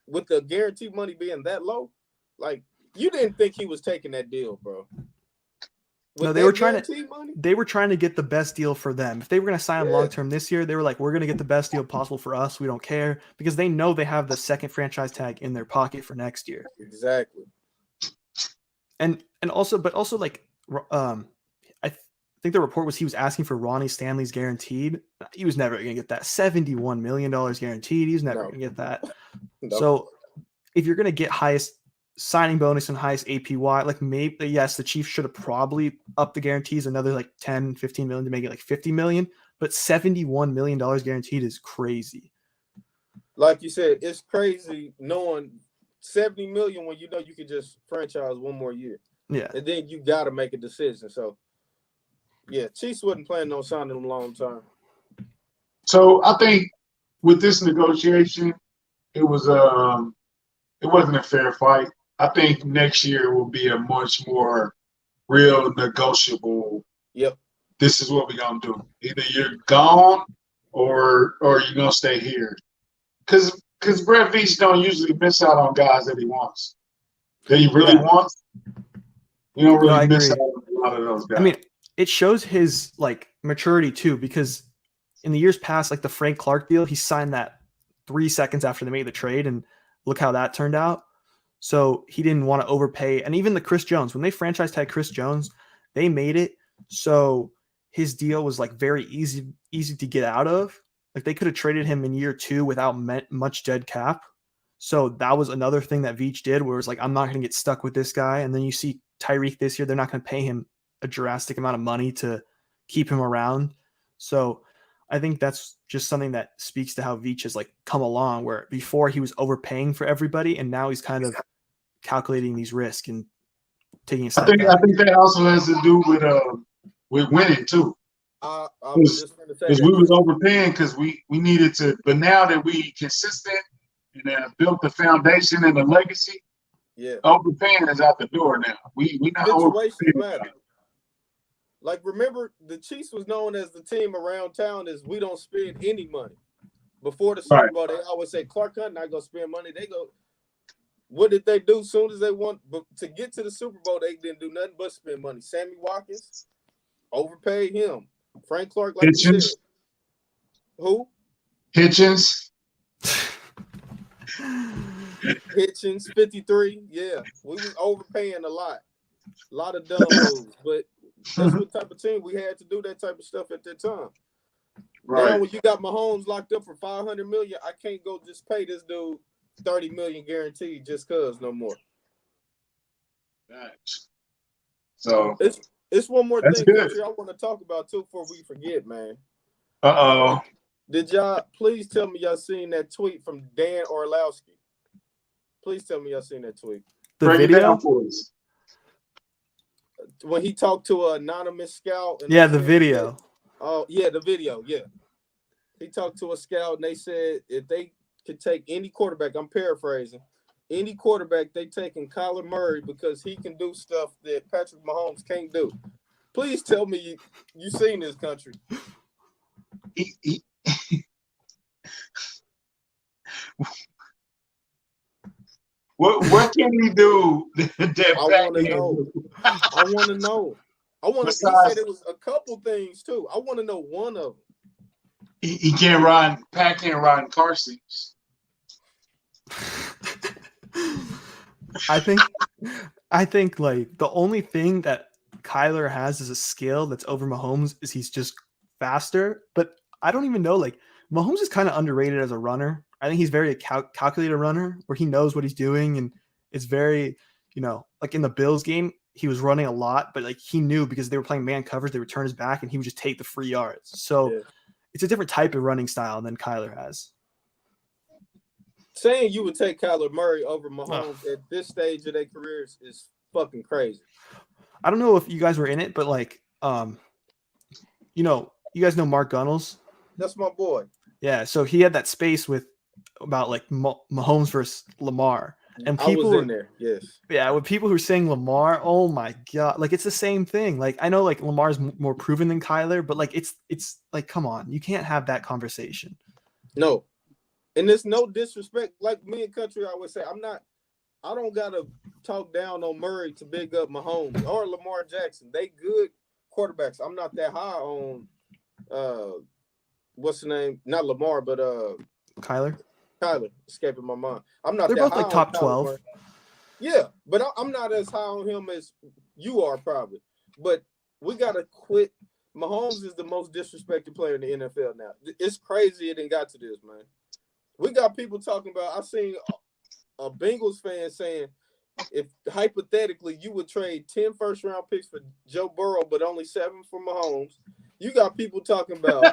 With the guaranteed money being that low, like you didn't think he was taking that deal, bro. No, they were trying to get the best deal for them. If they were going to sign him long term this year, they were like, we're going to get the best deal possible for us. We don't care, because they know they have the second franchise tag in their pocket for next year. Exactly. And also like, I think the report was he was asking for Ronnie Stanley's guaranteed. He was never going to get that $71 million guaranteed. He's never going to get that. No. So if you're going to get highest signing bonus and highest APY, like maybe, yes, the Chiefs should have probably upped the guarantees another like 10, 15 million to make it like 50 million, but $71 million guaranteed is crazy. Like you said, it's crazy knowing 70 million when you know you could just franchise one more year. Yeah. And then you got to make a decision. So, yeah, Chiefs wasn't planning on signing them long term. So I think with this negotiation, it wasn't a fair fight. I think next year will be a much more real negotiable. Yep. This is what we're gonna do. Either you're gone or you're gonna stay here. Because Brett Veach don't usually miss out on guys that he wants. That he really wants. You don't really miss out on a lot of those guys. I mean, it shows his like maturity too, because in the years past, like the Frank Clark deal, he signed that 3 seconds after they made the trade, and look how that turned out. So he didn't want to overpay. And even the Chris Jones, when they franchise tag Chris Jones, they made it so his deal was like very easy to get out of. Like they could have traded him in year 2 without much dead cap. So that was another thing that Veach did, where it's like, I'm not going to get stuck with this guy. And then you see Tyreek this year, they're not going to pay him a drastic amount of money to keep him around. So I think that's just something that speaks to how Veach has like come along, where before he was overpaying for everybody, and now he's kind of calculating these risks and taking a step back. I think that also has to do with winning too. I was just going to say because we was overpaying because we needed to, but now that we consistent and have built the foundation and the legacy, overpaying is out the door now. We not situations matter. Like, remember, the Chiefs was known as the team around town as we don't spend any money. Before the Super Bowl, they always say, Clark Hunt not going to spend money. They go, what did they do as soon as they won? But to get to the Super Bowl, they didn't do nothing but spend money. Sammy Watkins, overpaid him. Frank Clark, like you said. Who? Hitchens. Hitchens, 53. Yeah, we was overpaying a lot of dumb moves. But that's what type of team we had to do that type of stuff at that time. Right. Now, when you got Mahomes locked up for $500 million, I can't go just pay this dude $30 million guaranteed just cause no more. Thanks. So it's one more thing I want to talk about too before we forget, man. Did y'all please tell me y'all seen that tweet from Dan Orlowski? Please tell me y'all seen that tweet. The video when he talked to an anonymous scout. And the video. The video. Yeah, he talked to a scout and they said if they could take any quarterback, I'm paraphrasing, any quarterback, they taking Kyler Murray because he can do stuff that Patrick Mahomes can't do. Please tell me you seen this country. What can he do? I want to know. He said it was a couple things too. I want to know one of them. He can't ride. Pat can't ride in car seats. I think like the only thing that Kyler has as a skill that's over Mahomes is he's just faster. But I don't even know, like Mahomes is kind of underrated as a runner. I think he's very calculated runner where he knows what he's doing, and it's very, like in the Bills game, he was running a lot, but like he knew because they were playing man coverage, they would turn his back and he would just take the free yards. So it's a different type of running style than Kyler has. Saying you would take Kyler Murray over Mahomes at this stage of their careers is fucking crazy. I don't know if you guys were in it, but like, you guys know Mark Gunnels? That's my boy. Yeah, so he had that space about like Mahomes versus Lamar. And people I was in there, yes. Yeah, with people who are saying Lamar, oh my God, like it's the same thing. Like I know like Lamar's more proven than Kyler, but like it's like, come on, you can't have that conversation. No. And there's no disrespect. Like me and Country always say, I don't gotta talk down on Murray to big up Mahomes or Lamar Jackson. They good quarterbacks. I'm not that high on what's the name? Not Lamar, but Kyler, escaping my mind. I'm not. They're that both high like top on 12. Murray. Yeah, but I'm not as high on him as you are probably. But we gotta quit. Mahomes is the most disrespected player in the NFL now. It's crazy it didn't got to this, man. We got people talking about. I seen a Bengals fan saying, if hypothetically you would trade 10 first-round picks for Joe Burrow, but only 7 for Mahomes, you got people talking about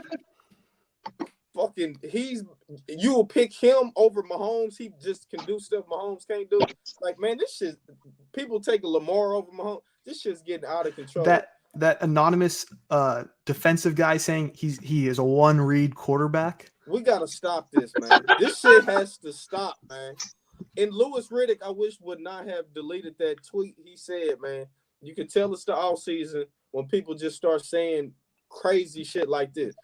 you will pick him over Mahomes. He just can do stuff Mahomes can't do. Like, man, this shit. People take Lamar over Mahomes. This shit's getting out of control. That anonymous defensive guy saying he is a one-read quarterback. We gotta stop this, man. This shit has to stop, man. And Louis Riddick, I wish would not have deleted that tweet. He said, man, you can tell it's the off season when people just start saying crazy shit like this.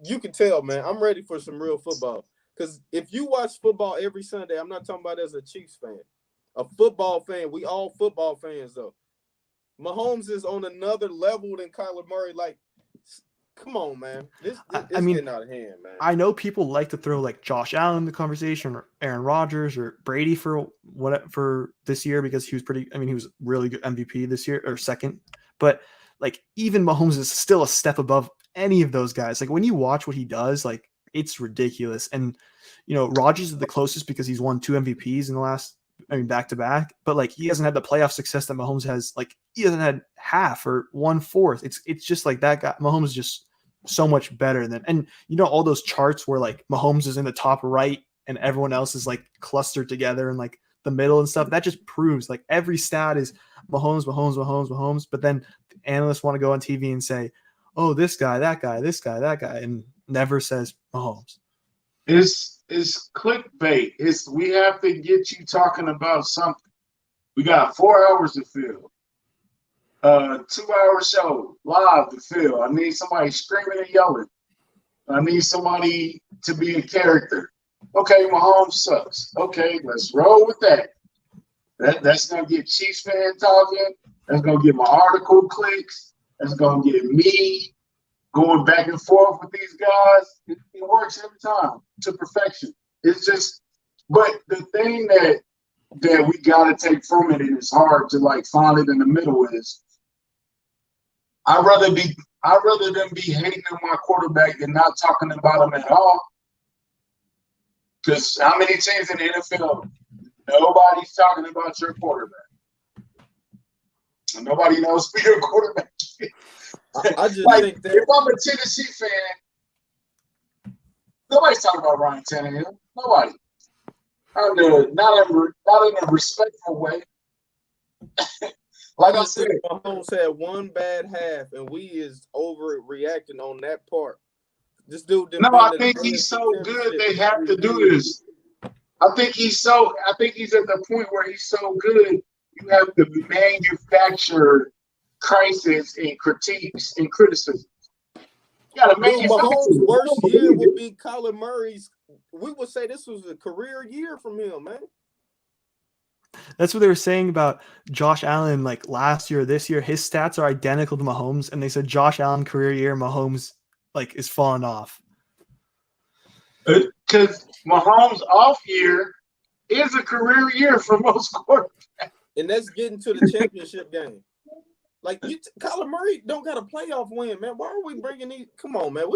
You can tell, man. I'm ready for some real football. Because if you watch football every Sunday, I'm not talking about as a Chiefs fan, a football fan. We all football fans, though. Mahomes is on another level than Kyler Murray. Like, come on, man. This I mean, getting out of hand, man. I know people like to throw like Josh Allen in the conversation, or Aaron Rodgers, or Brady for this year because he was he was really good MVP this year, or second. But like even Mahomes is still a step above any of those guys. Like when you watch what he does, like it's ridiculous. And Rodgers is the closest because he's won 2 MVPs in the last, back to back. But like he hasn't had the playoff success that Mahomes has. Like he hasn't had half or 1/4. It's just like that guy. Mahomes is just so much better than, and all those charts where like Mahomes is in the top right and everyone else is like clustered together in like the middle and stuff. That just proves like every stat is Mahomes. But then analysts want to go on TV and say, oh, this guy, that guy, that guy, and never says Mahomes. It's clickbait. We have to get you talking about something. We got 4 hours to fill. 2-hour show live to fill. I need somebody screaming and yelling. I need somebody to be a character. Okay, Mahomes sucks. Okay, let's roll with that. That's gonna get Chiefs fan talking. That's gonna get my article clicks. That's gonna get me going back and forth with these guys. It works every time to perfection. It's just, but the thing that we gotta take from it, and it's hard to like find it in the middle, is I'd rather them be hating on my quarterback than not talking about him at all. Because how many teams in the NFL, nobody's talking about your quarterback. And nobody knows who your quarterback is. I just like, think that if I'm a Tennessee fan, nobody's talking about Ryan Tannehill. Nobody. Not in a respectful way. Like I said, Mahomes had one bad half, and we is overreacting on that part. This dude didn't. No, I think he's so good they have to do this. I think he's at the point where he's so good you have to manufacture crisis and critiques and criticism. You gotta manufacture. Mahomes' worst year would be Kyler Murray's. We would say this was a career year from him, man. That's what they were saying about Josh Allen, like last year, this year. His stats are identical to Mahomes, and they said Josh Allen career year, Mahomes like is falling off. Because Mahomes' off year is a career year for most quarterbacks. And that's getting to the championship game. Like Kyler Murray don't got a playoff win, man. Why are we bringing these? Come on, man.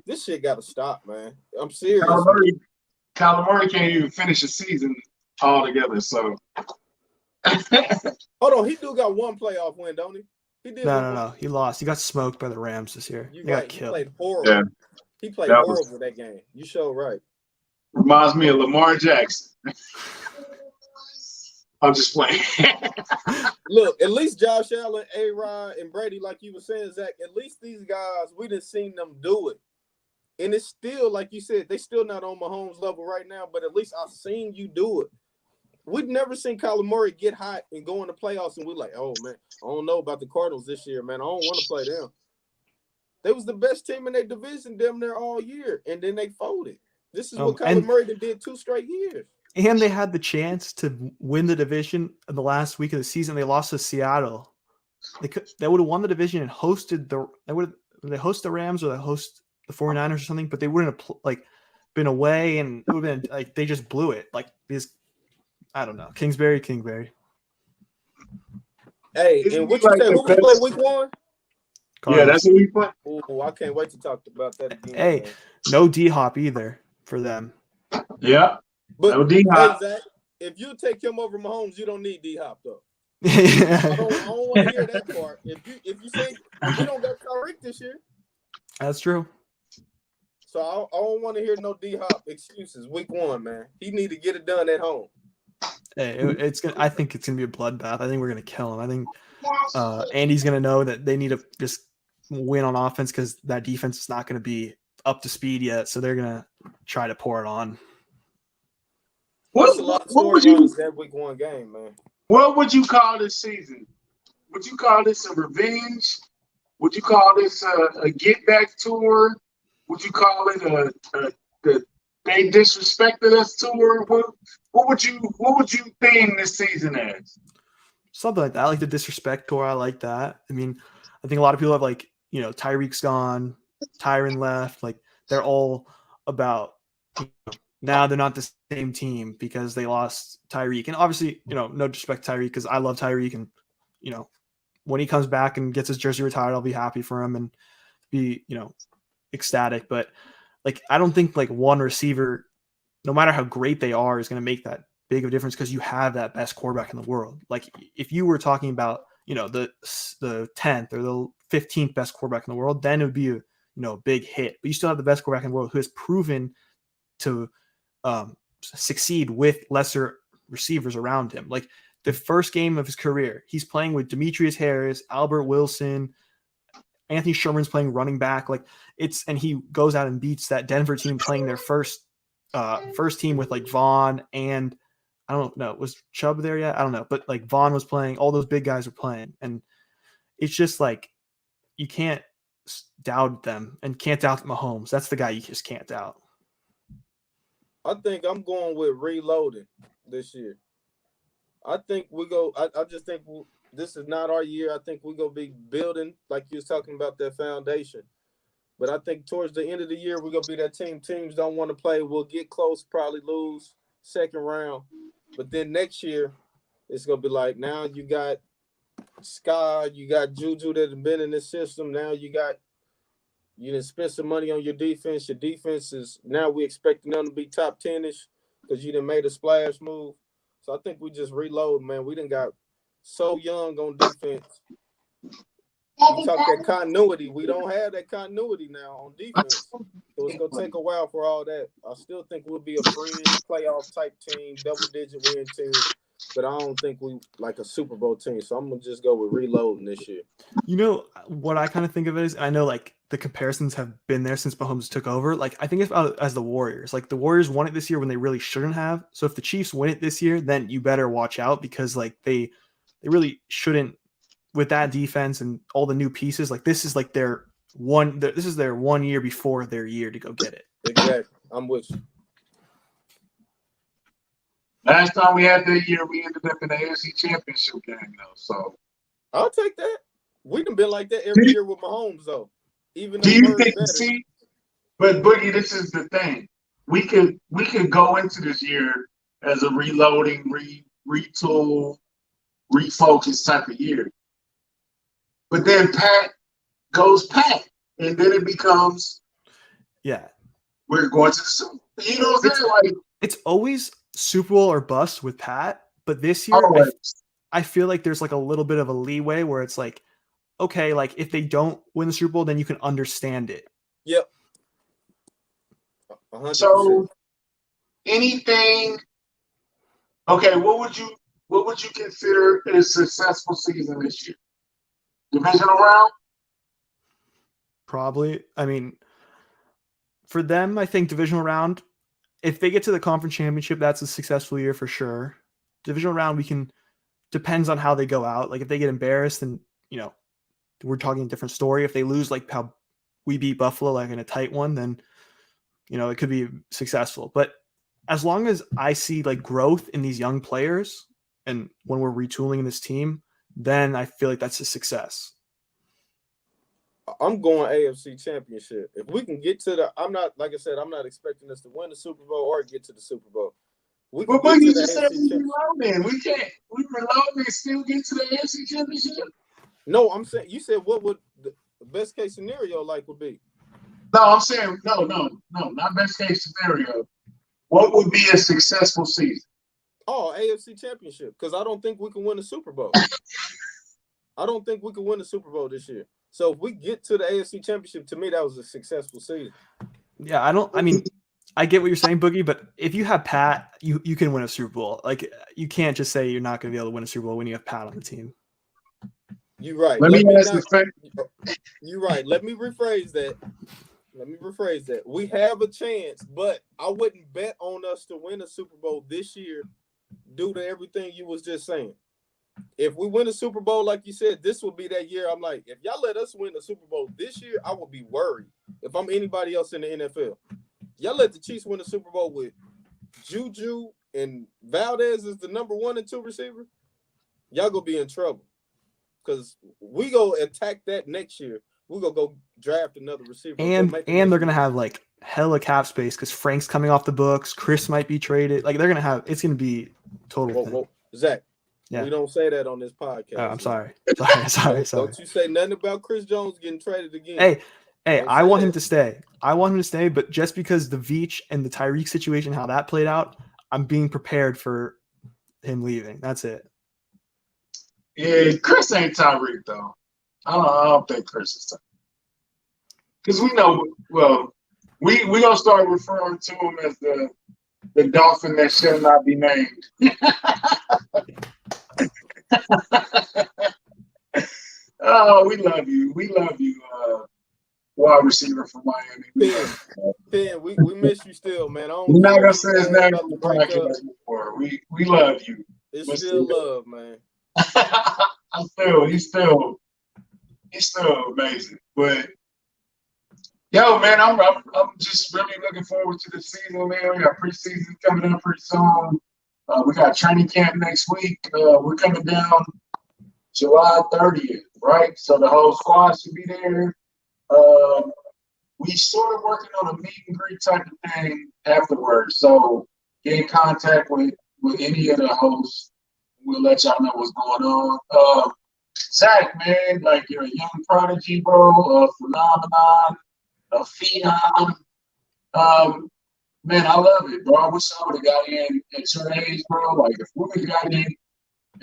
This shit got to stop, man. I'm serious. Kyler Murray can't even finish a season altogether. So hold on, he do got one playoff win, don't he? He did. No. He lost. He got smoked by the Rams this year. He got killed. He played horrible. Yeah. He played horrible that game. You sure right. Reminds me of Lamar Jackson. I'm just playing. Look, at least Josh Allen, A-Rod, and Brady, like you were saying, Zach, at least these guys, we done seen them do it. And it's still, like you said, they still not on Mahomes' level right now, but at least I've seen you do it. We've never seen Kyler Murray get hot and go in the playoffs, and we're like, oh, man, I don't know about the Cardinals this year, man. I don't want to play them. They was the best team in their division damn near all year, and then they folded. This is what Kyler Murray did 2 straight years. And they had the chance to win the division in the last week of the season. They lost to Seattle. They would have won the division and hosted they host the Rams or they host the 49ers or something, but they wouldn't have been away, and it would have been like they just blew it. Like because I don't know. Kingsbury. Hey, and what you say? Who we play week 1? Cardinals. Yeah, that's who we play. Oh, I can't wait to talk about that again. Hey, man. No D-Hop either for them. Yeah. But no D-Hop. Hey, Zach, if you take him over Mahomes, you don't need D-Hop though. Yeah. I don't want to hear that part. If you say we don't got Tyreek this year, that's true. So I don't want to hear no D-Hop excuses. Week 1, man, he need to get it done at home. Hey, I think it's gonna be a bloodbath. I think we're gonna kill him. I think Andy's gonna know that they need to just win on offense because that defense is not gonna be up to speed yet. So they're gonna try to pour it on. What's a lot of storylines that week one game, man? What would you call this season? Would you call this a revenge? Would you call this a get back tour? Would you call it a they disrespected us tour? What would you theme this season as? Something like that. I like the disrespect tour. I like that. I mean, I think a lot of people have like, Tyreek's gone, Tyron left. Like they're all about now they're not the same team because they lost Tyreek. And obviously, no disrespect to Tyreek because I love Tyreek and when he comes back and gets his jersey retired, I'll be happy for him and be, ecstatic. But like, I don't think like one receiver, no matter how great they are, is going to make that big of a difference because you have that best quarterback in the world. Like if you were talking about, the 10th or the 15th best quarterback in the world, then it would be a big hit. But you still have the best quarterback in the world who has proven to succeed with lesser receivers around him. Like the first game of his career, he's playing with Demetrius Harris, Albert Wilson, Anthony Sherman's playing running back. Like and he goes out and beats that Denver team playing their first team with like Vaughn and I don't know, was Chubb there yet? I don't know, but like Vaughn was playing, all those big guys were playing, and it's just like you can't doubt them and can't doubt Mahomes. That's the guy you just can't doubt. I think I'm going with reloading this year. I think we go. I just think this is not our year. I think we're going to be building, like you was talking about, that foundation. But I think towards the end of the year, we're going to be that team. Teams don't want to play. We'll get close, probably lose second round. But then next year, it's going to be like now you got Sky, you got Juju that have been in this system. Now you done spent some money on your defense. Your defense is now we expecting them to be top 10-ish because you done made a splash move. So I think we just reload, man. We done got so young on defense. You talk that continuity. We don't have that continuity now on defense. So it's going to take a while for all that. I still think we'll be a fringe playoff type team, double-digit win team. But I don't think we like a Super Bowl team. So I'm going to just go with reloading this year. What I kind of think of it is, I know like the comparisons have been there since Mahomes took over. Like I think it's about as the Warriors. Like the Warriors won it this year when they really shouldn't have. So if the Chiefs win it this year, then you better watch out because like they really shouldn't with that defense and all the new pieces. Like this is like their 1 year before their year to go get it. Exactly. I'm with you. Last time we had that year, we ended up in the AFC Championship game, though. So I'll take that. We done been like that every year with Mahomes, though. Even do you think but Boogie, this is the thing. We could go into this year as a reloading, retool, refocus type of year. But then Pat goes Pat, and then it becomes we're going to the Super Bowl. You know what I'm saying? Like it's always Super Bowl or bust with Pat, but this year I feel like there's like a little bit of a leeway where it's like, okay, like if they don't win the Super Bowl, then you can understand it. Yep. 100%. So anything. Okay, what would you consider a successful season this year? Divisional round? Probably. I mean, for them, I think divisional round. If they get to the conference championship, that's a successful year for sure. Divisional round, depends on how they go out. Like if they get embarrassed, then, we're talking a different story. If they lose, like how we beat Buffalo, like in a tight one, then, it could be successful. But as long as I see like growth in these young players and when we're retooling this team, then I feel like that's a success. I'm going AFC Championship. If we can get to I'm not expecting us to win the Super Bowl or get to the Super Bowl. We can get to the AFC Championship. We reload and still get to the AFC Championship? No, I'm saying, you said what would the best case scenario would be? No, I'm saying, no, not best case scenario. What would be a successful season? Oh, AFC Championship, because I don't think we can win the Super Bowl. I don't think we can win the Super Bowl this year. So if we get to the AFC Championship, to me, that was a successful season. Yeah, I get what you're saying, Boogie, but if you have Pat, you can win a Super Bowl. Like, you can't just say you're not going to be able to win a Super Bowl when you have Pat on the team. You're right. You're right. Let me rephrase that. Let me rephrase that. We have a chance, but I wouldn't bet on us to win a Super Bowl this year due to everything you was just saying. If we win a Super Bowl, like you said, this will be that year. I'm like, if y'all let us win a Super Bowl this year, I would be worried if I'm anybody else in the NFL. Y'all let the Chiefs win a Super Bowl with Juju and Valdez is the number 1 and 2 receiver, y'all gonna be in trouble. Because we go attack that next year. We're gonna go draft another receiver. And they're gonna have like hella cap space because Frank's coming off the books. Chris might be traded. Like they're gonna have. It's gonna be total. Whoa. Zach. Yeah. We don't say that on this podcast. Oh, I'm sorry. Sorry. Don't you say nothing about Chris Jones getting traded again. Hey, I want him to stay. But just because the Veach and the Tyreek situation, how that played out, I'm being prepared for him leaving. That's it. Yeah, Chris ain't Tyreek though. I don't think Chris is Tyreek. Because we know, well, we gonna start referring to him as the dolphin that shall not be named. Oh, we love you. Wide receiver from Miami. Ben, we miss you still, man. We're not gonna say his name on the podcast before. We love you. It's still love, man. He's still amazing. But yo, man, I'm just really looking forward to the season, man. We got preseason coming up pretty soon. We got training camp next week. We're coming down July 30th, right? So the whole squad should be there. We sort of working on a meet and greet type of thing afterwards. So get in contact with any of the hosts. We'll let y'all know what's going on. Zach, man, like you're a young prodigy, bro, a phenomenon, a phenom. Man, I love it, bro. I wish I would have got in at your age, bro. Like if we would have got in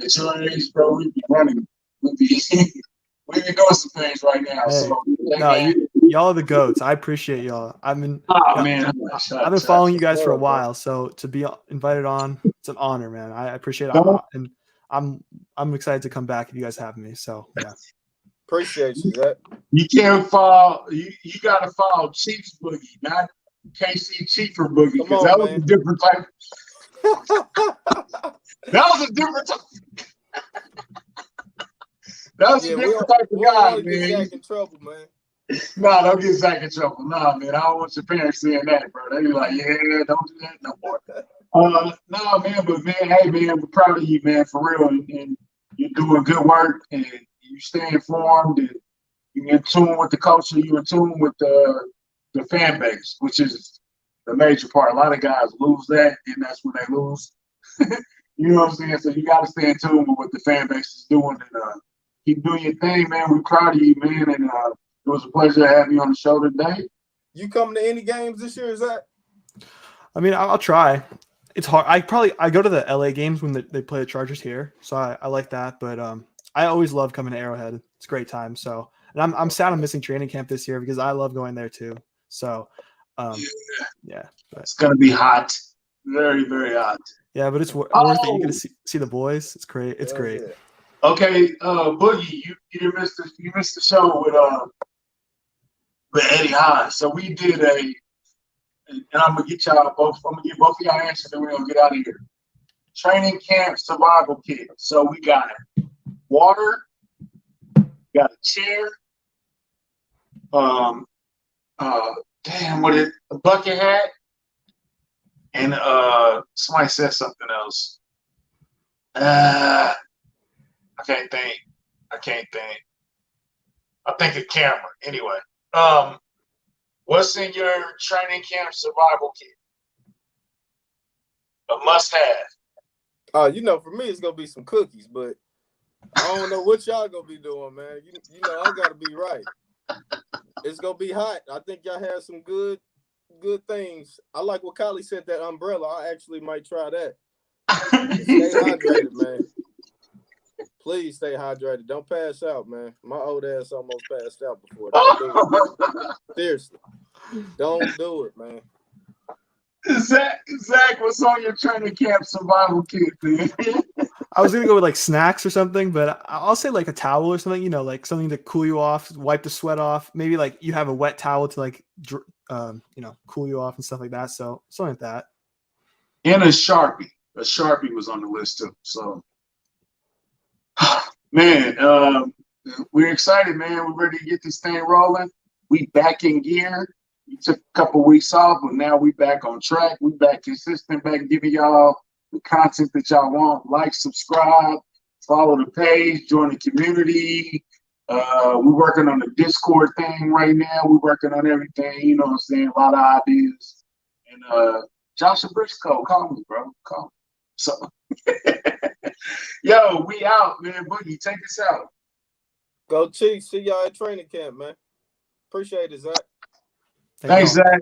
at your age, bro, we'd be running. We'd be doing some things right now. Hey, so y'all are the GOATs. I appreciate y'all. I've been following you guys for a while, so to be invited on, it's an honor, man. I appreciate it, and I'm excited to come back if you guys have me. So yeah, appreciate you, Zach. You can't follow. You got to follow Chiefs Boogie, not KC Chiefer Boogie, because that was a different type. That was a different type. That was a different type of guy, man. Get Zach in trouble, man. Nah, don't get Zach in trouble. Nah, man, I don't want your parents seeing that, bro. They be like, yeah, don't do that no more. No, man, but man, hey, man, we're proud of you, man, for real. And you're doing good work, and you stay informed, and you're in tune with the culture. You're in tune with the fan base, which is the major part. A lot of guys lose that, and that's when they lose. You know what I'm saying? So you got to stay in tune with what the fan base is doing, and keep doing your thing, man. We're proud of you, man, and it was a pleasure having you on the show today. You coming to any games this year, Zach? I mean, I'll try. It's hard. I go to the LA games when they play the Chargers here, so I like that. But I always love coming to Arrowhead. It's a great time. So, and I'm sad I'm missing training camp this year because I love going there too. So, yeah. But it's gonna be hot, very, very hot. Yeah, but it's worth it. You get to see the boys. It's great. It's great. Yeah. Okay, Boogie, you missed the show with Eddie Hines. So we did and I'm gonna get y'all both. I'm gonna get both of y'all answers, and we're gonna get out of here. Training camp survival kit. So we got water, got a chair, a bucket hat, and somebody said something else. I can't think. I think a camera. Anyway, what's in your training camp survival kit? A must-have. For me, it's gonna be some cookies, but I don't know what y'all gonna be doing, man. You know, I gotta be right. It's gonna be hot. I think y'all have some good things. I like what Kylie said, that umbrella. I actually might try that. Stay hydrated, man. Please stay hydrated. Don't pass out, man. My old ass almost passed out before. Don't do it. Seriously. Don't do it, man. Zach, what's on your training camp survival kit, man? I was gonna go with like snacks or something, but I'll say like a towel or something. Like something to cool you off, wipe the sweat off. Maybe like you have a wet towel to like, cool you off and stuff like that. So something like that. And a Sharpie. A Sharpie was on the list too. So, man, we're excited, man. We're ready to get this thing rolling. We back in gear. We took a couple weeks off, but now we back on track. We back consistent, back giving y'all the content that y'all want. Like, subscribe, follow the page, join the community. We're working on the Discord thing right now. We're working on everything, you know what I'm saying? A lot of ideas. And Joshua Briscoe, call me, bro. Call me. So, yo, we out, man. Boogie, take us out. Go Chiefs. See y'all at training camp, man. Appreciate it, Zach. Thanks, Zach.